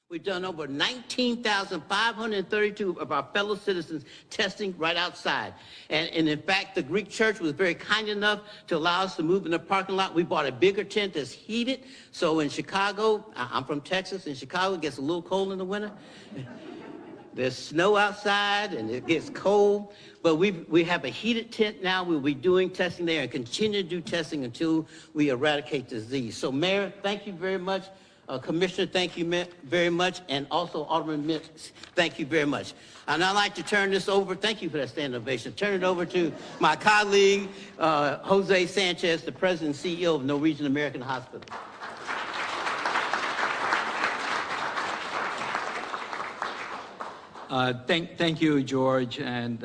We've done over 19,532 of our fellow citizens testing right outside. And in fact, the Greek church was very kind enough to allow us to move in the parking lot. We bought a bigger tent that's heated. So in Chicago, I'm from Texas, in Chicago it gets a little cold in the winter. There's snow outside and it gets cold, but we have a heated tent now. We'll be doing testing there and continue to do testing until we eradicate the disease. So Mayor, thank you very much. Commissioner, thank you very much, and also Alderman Mintz, thank you very much. And I'd like to turn this over, thank you for that standing ovation, turn it over to my colleague, Jose Sanchez, the President and CEO of Norwegian American Hospital. Thank you, George, and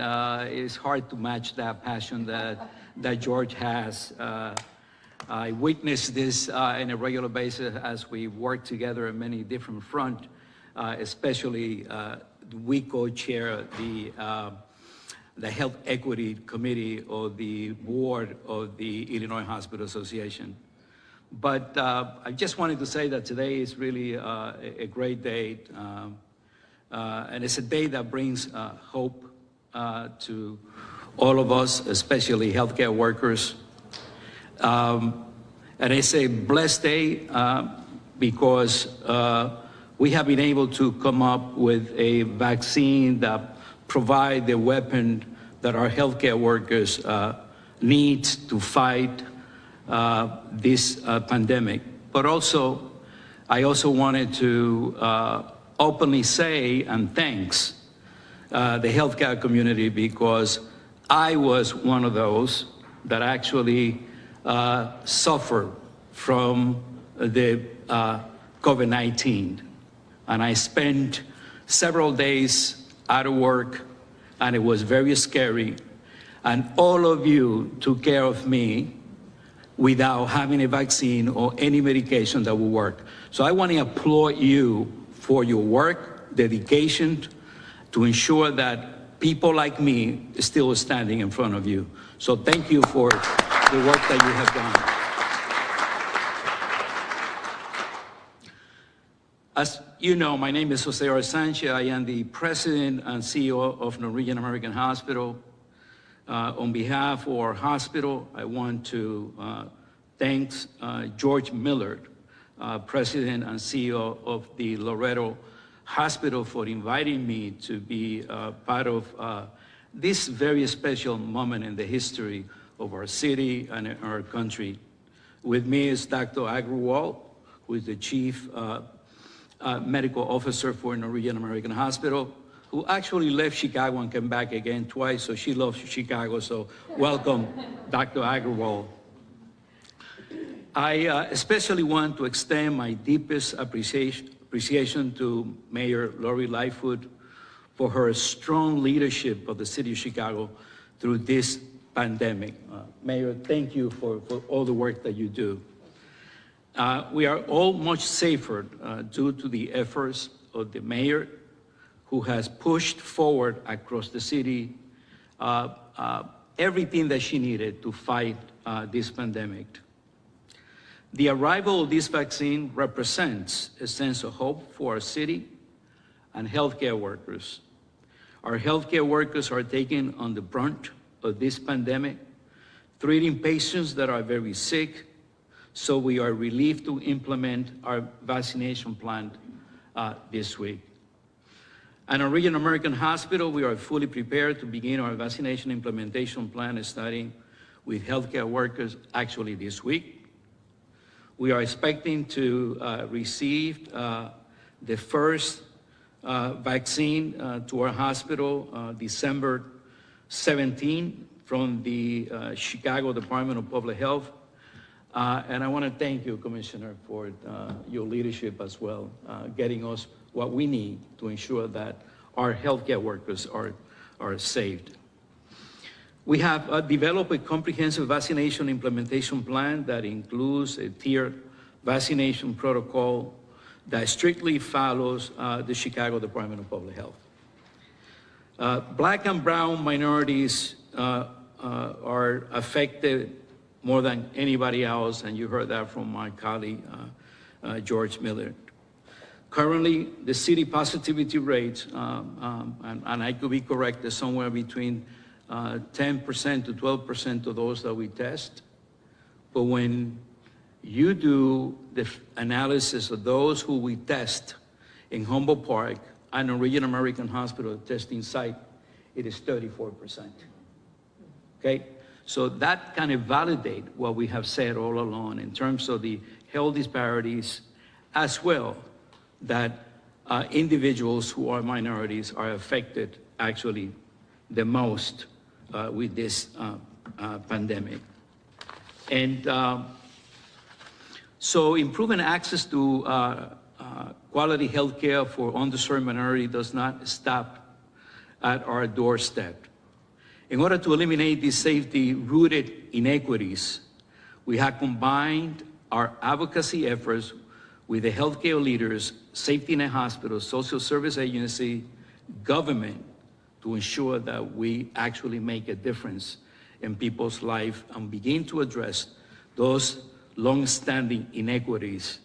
it's hard to match that passion that that George has. I witness this on a regular basis as we work together on many different fronts, especially we co-chair the Health Equity Committee of the board of the Illinois Hospital Association. But I just wanted to say that today is really a great day, and it's a day that brings hope to all of us, especially healthcare workers. And it's a blessed day because we have been able to come up with a vaccine that provides the weapon that our healthcare workers need to fight this pandemic. But also, I also wanted to openly say and thanks the healthcare community, because I was one of those that actually suffered from the COVID-19. And I spent several days out of work, and it was very scary. And all of you took care of me without having a vaccine or any medication that will work. So I want to applaud you for your work, dedication, to ensure that people like me are still standing in front of you. So thank you for the work that you have done. As you know, my name is Jose Sanchez. I am the president and CEO of Norwegian American Hospital. On behalf of our hospital, I want to thank George Millard, president and CEO of the Loretto Hospital, for inviting me to be part of this very special moment in the history of our city and our country. With me is Dr. Agrawal, who is the chief medical officer for Norwegian American Hospital, who actually left Chicago and came back again twice, so she loves Chicago, so welcome, Dr. Agrawal. I especially want to extend my deepest appreciation to Mayor Lori Lightfoot for her strong leadership of the city of Chicago through this pandemic. Mayor, thank you for all the work that you do. We are all much safer due to the efforts of the mayor, who has pushed forward across the city everything that she needed to fight this pandemic. The arrival of this vaccine represents a sense of hope for our city and healthcare workers. Our healthcare workers are taking on the brunt of this pandemic, treating patients that are very sick, so we are relieved to implement our vaccination plan this week. At Norwegian American Hospital, we are fully prepared to begin our vaccination implementation plan, starting with healthcare workers actually this week. We are expecting to receive the first vaccine to our hospital December 17 from the Chicago Department of Public Health. And I want to thank you, Commissioner, for your leadership as well, getting us what we need to ensure that our healthcare workers are saved. We have developed a comprehensive vaccination implementation plan that includes a tiered vaccination protocol that strictly follows the Chicago Department of Public Health. Black and brown minorities are affected more than anybody else, and you heard that from my colleague, George Millard. Currently, the city positivity rate, and I could be correct, is somewhere between 10% to 12% of those that we test. But when you do the analysis of those who we test in Humboldt Park and Norwegian American Hospital testing site, it is 34%. Okay? So that kind of validates what we have said all along in terms of the health disparities, as well that individuals who are minorities are affected actually the most with this pandemic. And so improving access to quality health care for underserved minority does not stop at our doorstep. In order to eliminate these safety-rooted inequities, we have combined our advocacy efforts with the healthcare leaders, safety net hospitals, social service agency, government, to ensure that we actually make a difference in people's life and begin to address those long-standing inequities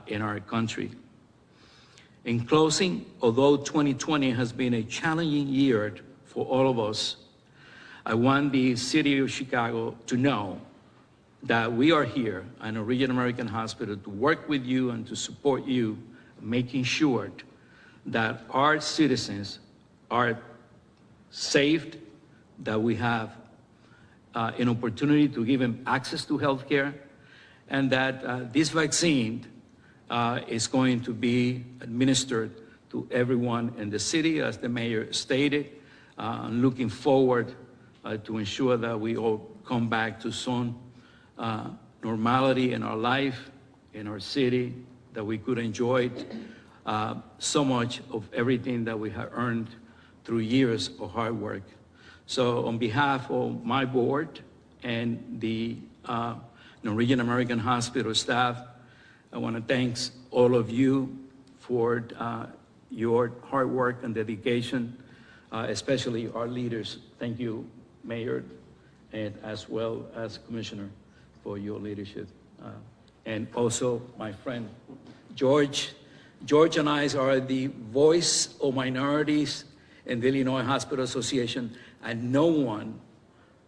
in our country. In closing, although 2020 has been a challenging year for all of us, I want the city of Chicago to know that we are here at Ridgey American Hospital to work with you and to support you, making sure that our citizens are safe, that we have an opportunity to give them access to health care, and that this vaccine is going to be administered to everyone in the city, as the mayor stated. I'm looking forward to ensure that we all come back to some normality in our life, in our city, that we could enjoy so much of everything that we have earned through years of hard work. So on behalf of my board and the Norwegian American Hospital staff, I want to thank all of you for your hard work and dedication, especially our leaders. Thank you, Mayor, and as well as Commissioner, for your leadership. And also my friend, George. George and I are the voice of minorities in the Illinois Hospital Association, and no one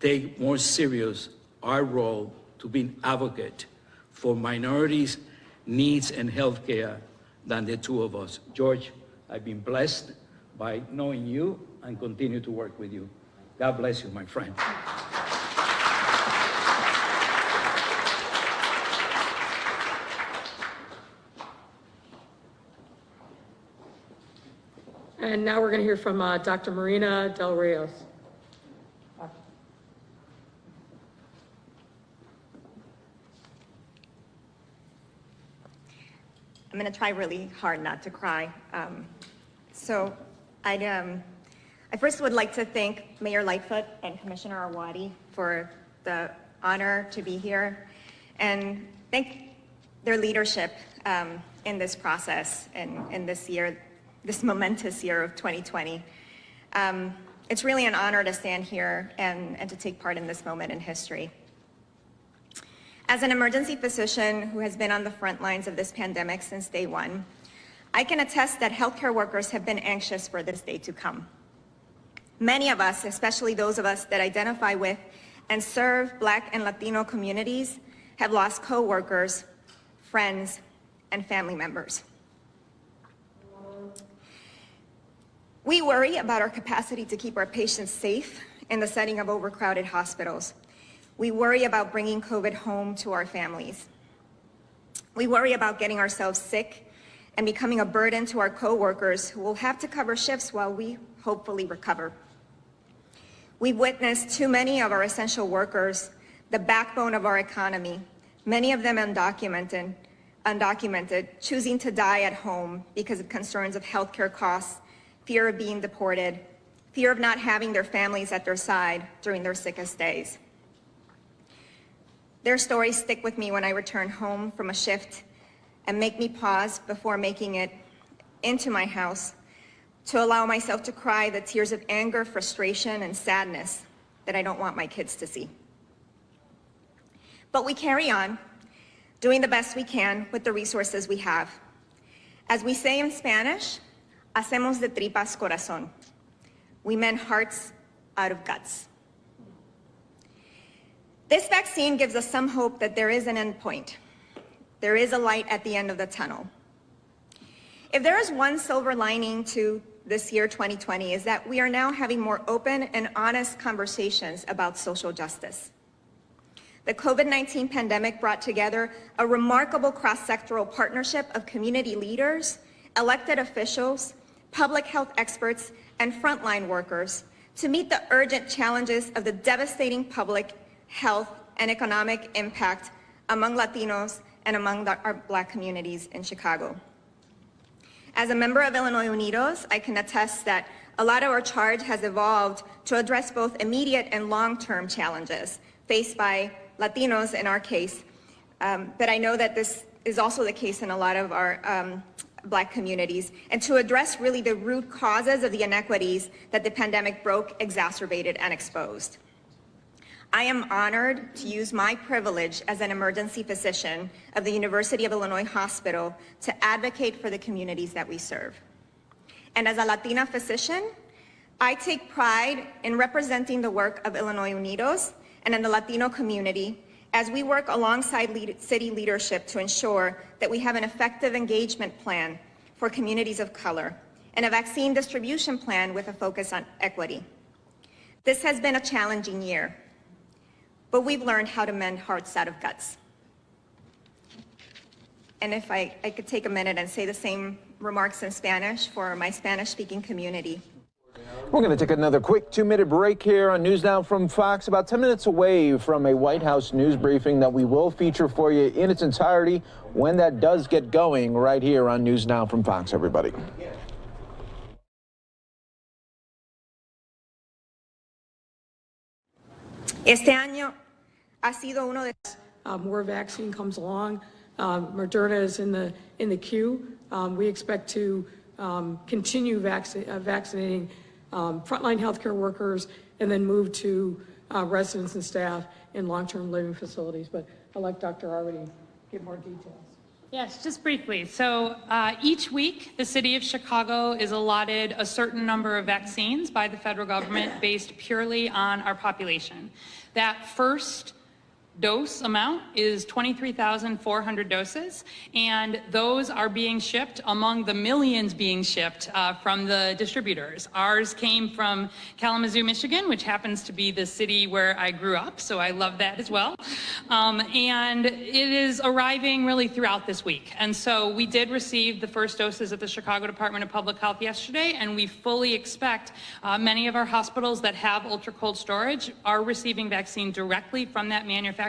take more serious our role to be an advocate for minorities' needs and healthcare than the two of us. George, I've been blessed by knowing you and continue to work with you. God bless you, my friend. And now we're going to hear from Dr. Marina Del Rios. I'm going to try really hard not to cry. I first would like to thank Mayor Lightfoot and Commissioner Arwady for the honor to be here, and thank their leadership in this process and in this year, this momentous year of 2020. It's really an honor to stand here and to take part in this moment in history. As an emergency physician who has been on the front lines of this pandemic since day one, I can attest that healthcare workers have been anxious for this day to come. Many of us, especially those of us that identify with and serve Black and Latino communities, have lost co-workers, friends, and family members. We worry about our capacity to keep our patients safe in the setting of overcrowded hospitals. We worry about bringing COVID home to our families. We worry about getting ourselves sick and becoming a burden to our co-workers who will have to cover shifts while we hopefully recover. We've witnessed too many of our essential workers, the backbone of our economy, many of them undocumented, choosing to die at home because of concerns of healthcare costs, fear of being deported, fear of not having their families at their side during their sickest days. Their stories stick with me when I return home from a shift and make me pause before making it into my house to allow myself to cry the tears of anger, frustration, and sadness that I don't want my kids to see. But we carry on, doing the best we can with the resources we have. As we say in Spanish, hacemos de tripas corazón. We mend hearts out of guts. This vaccine gives us some hope that there is an end point. There is a light at the end of the tunnel. If there is one silver lining to this year, 2020, is that we are now having more open and honest conversations about social justice. The COVID-19 pandemic brought together a remarkable cross-sectoral partnership of community leaders, elected officials, public health experts, and frontline workers to meet the urgent challenges of the devastating public health and economic impact among Latinos and among our Black communities in Chicago. As a member of Illinois Unidos, I can attest that a lot of our charge has evolved to address both immediate and long-term challenges faced by Latinos in our case. But I know that this is also the case in a lot of our Black communities, and to address really the root causes of the inequities that the pandemic broke, exacerbated, and exposed. I am honored to use my privilege as an emergency physician of the University of Illinois Hospital to advocate for the communities that we serve. And as a Latina physician, I take pride in representing the work of Illinois Unidos and in the Latino community as we work alongside city leadership to ensure that we have an effective engagement plan for communities of color and a vaccine distribution plan with a focus on equity. This has been a challenging year, but we've learned how to mend hearts out of guts. And if I could take a minute and say the same remarks in Spanish for my Spanish-speaking community. We're going to take another quick 2-minute break here on News Now from Fox, about 10 minutes away from a White House news briefing that we will feature for you in its entirety when that does get going right here on News Now from Fox, everybody. Este año ha sido uno de... More vaccine comes along. Moderna is in the queue. We expect to continue vaccinating frontline healthcare workers and then move to residents and staff in long-term living facilities. But I'd like Dr. Arwady to give more details. Yes, just briefly. So each week, the city of Chicago is allotted a certain number of vaccines by the federal government based purely on our population. That first dose amount is 23,400 doses, and those are being shipped among the millions being shipped from the distributors. Ours came from Kalamazoo, Michigan, which happens to be the city where I grew up, so I love that as well. And it is arriving really throughout this week. And so we did receive the first doses at the Chicago Department of Public Health yesterday, and we fully expect many of our hospitals that have ultra-cold storage are receiving vaccine directly from that manufacturer,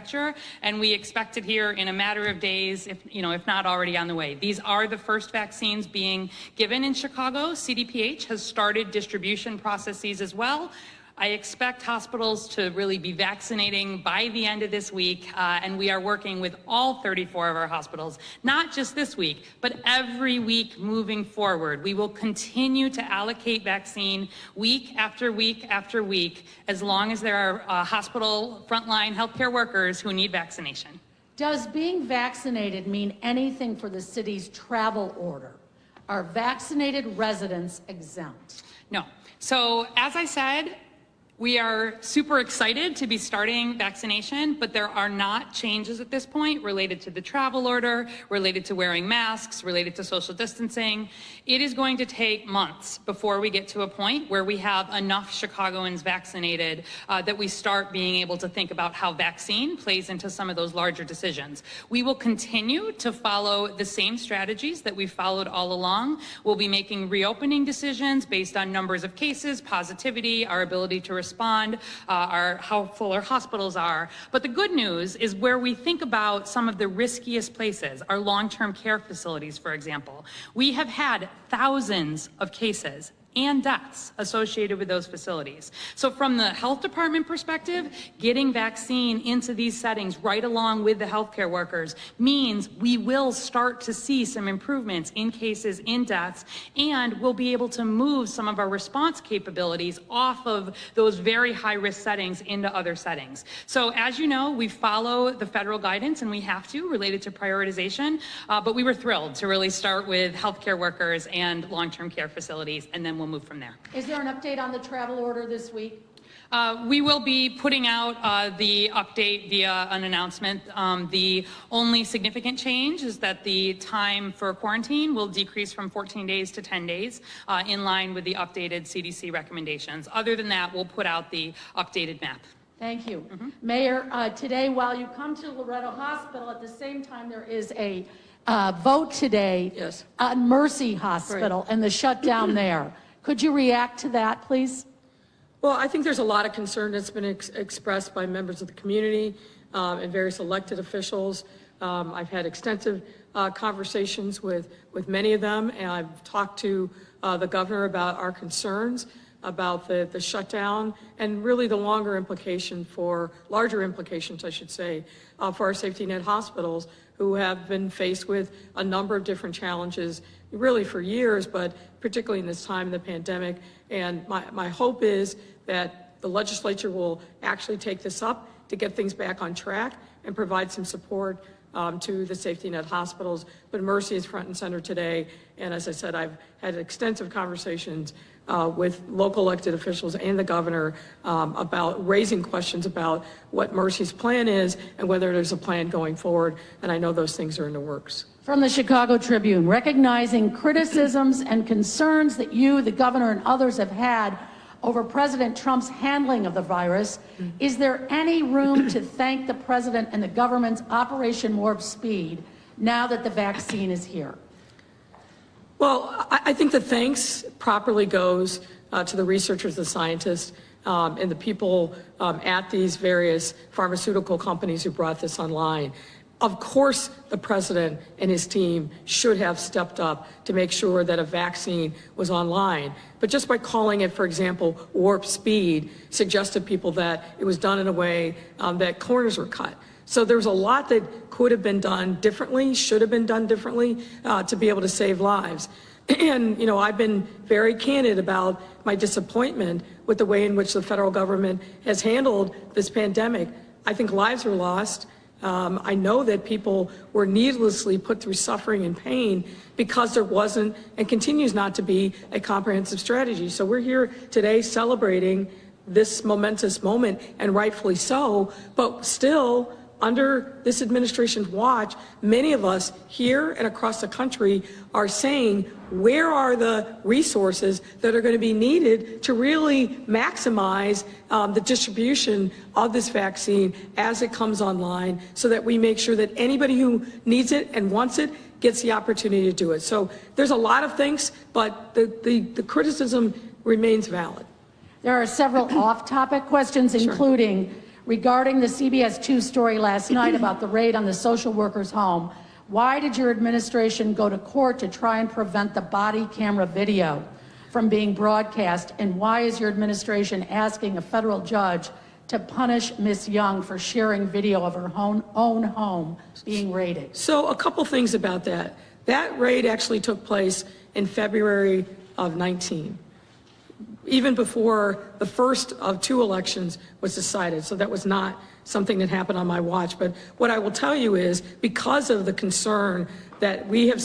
and we expect it here in a matter of days, if not already on the way. These are the first vaccines being given in Chicago. CDPH has started distribution processes as well. I expect hospitals to really be vaccinating by the end of this week, and we are working with all 34 of our hospitals, not just this week, but every week moving forward. We will continue to allocate vaccine week after week after week, as long as there are hospital frontline healthcare workers who need vaccination. Does being vaccinated mean anything for the city's travel order? Are vaccinated residents exempt? No. So, as I said, we are super excited to be starting vaccination, but there are not changes at this point related to the travel order, related to wearing masks, related to social distancing. It is going to take months before we get to a point where we have enough Chicagoans vaccinated that we start being able to think about how vaccine plays into some of those larger decisions. We will continue to follow the same strategies that we've followed all along. We'll be making reopening decisions based on numbers of cases, positivity, our ability to respond, how full our hospitals are. But the good news is where we think about some of the riskiest places, our long-term care facilities, for example. We have had thousands of cases and deaths associated with those facilities. So from the health department perspective, getting vaccine into these settings right along with the healthcare workers means we will start to see some improvements in cases, in deaths, and we'll be able to move some of our response capabilities off of those very high-risk settings into other settings. So as you know, we follow the federal guidance, and we have to, related to prioritization, but we were thrilled to really start with healthcare workers and long-term care facilities, and then we'll move from there. Is there an update on the travel order this week? We will be putting out the update via an announcement. The only significant change is that the time for quarantine will decrease from 14 days to 10 days in line with the updated CDC recommendations. Other than that, we'll put out the updated map. Thank you. Mayor, today while you come to Loretto Hospital, at the same time there is a vote today on Mercy Hospital and the shutdown there. Could you react to that, please? Well, I think there's a lot of concern that's been expressed by members of the community and various elected officials. I've had extensive conversations with many of them, and I've talked to the governor about our concerns about the shutdown and really the larger implications, I should say, for our safety net hospitals, who have been faced with a number of different challenges really for years, but particularly in this time of the pandemic. And my hope is that the legislature will actually take this up to get things back on track and provide some support to the safety net hospitals. But Mercy is front and center today. And as I said, I've had extensive conversations with local elected officials and the governor about raising questions about what Mercy's plan is and whether there's a plan going forward. And I know those things are in the works. From the Chicago Tribune, recognizing criticisms and concerns that you, the governor, and others have had over President Trump's handling of the virus, is there any room to thank the president and the government's Operation Warp Speed now that the vaccine is here? Well, I think the thanks properly goes to the researchers, the scientists, and the people at these various pharmaceutical companies who brought this online. Of course, the president and his team should have stepped up to make sure that a vaccine was online. But just by calling it, for example, warp speed, suggested people that it was done in a way that corners were cut. So there was a lot that could have been done differently, should have been done differently to be able to save lives. And, you know, I've been very candid about my disappointment with the way in which the federal government has handled this pandemic. I think lives were lost. I know that people were needlessly put through suffering and pain because there wasn't and continues not to be a comprehensive strategy. So we're here today celebrating this momentous moment, and rightfully so, but still, under this administration's watch, many of us here and across the country are saying, where are the resources that are going to be needed to really maximize the distribution of this vaccine as it comes online, so that we make sure that anybody who needs it and wants it gets the opportunity to do it. So there's a lot of things, but the criticism remains valid. There are several off-topic questions, including regarding the CBS 2 story last night about the raid on the social worker's home. Why did your administration go to court to try and prevent the body camera video from being broadcast? And why is your administration asking a federal judge to punish Ms. Young for sharing video of her own home being raided? So a couple things about that. That raid actually took place in February of 19. Even before the first of 2 elections was decided. So that was not something that happened on my watch. But what I will tell you is, because of the concern that we have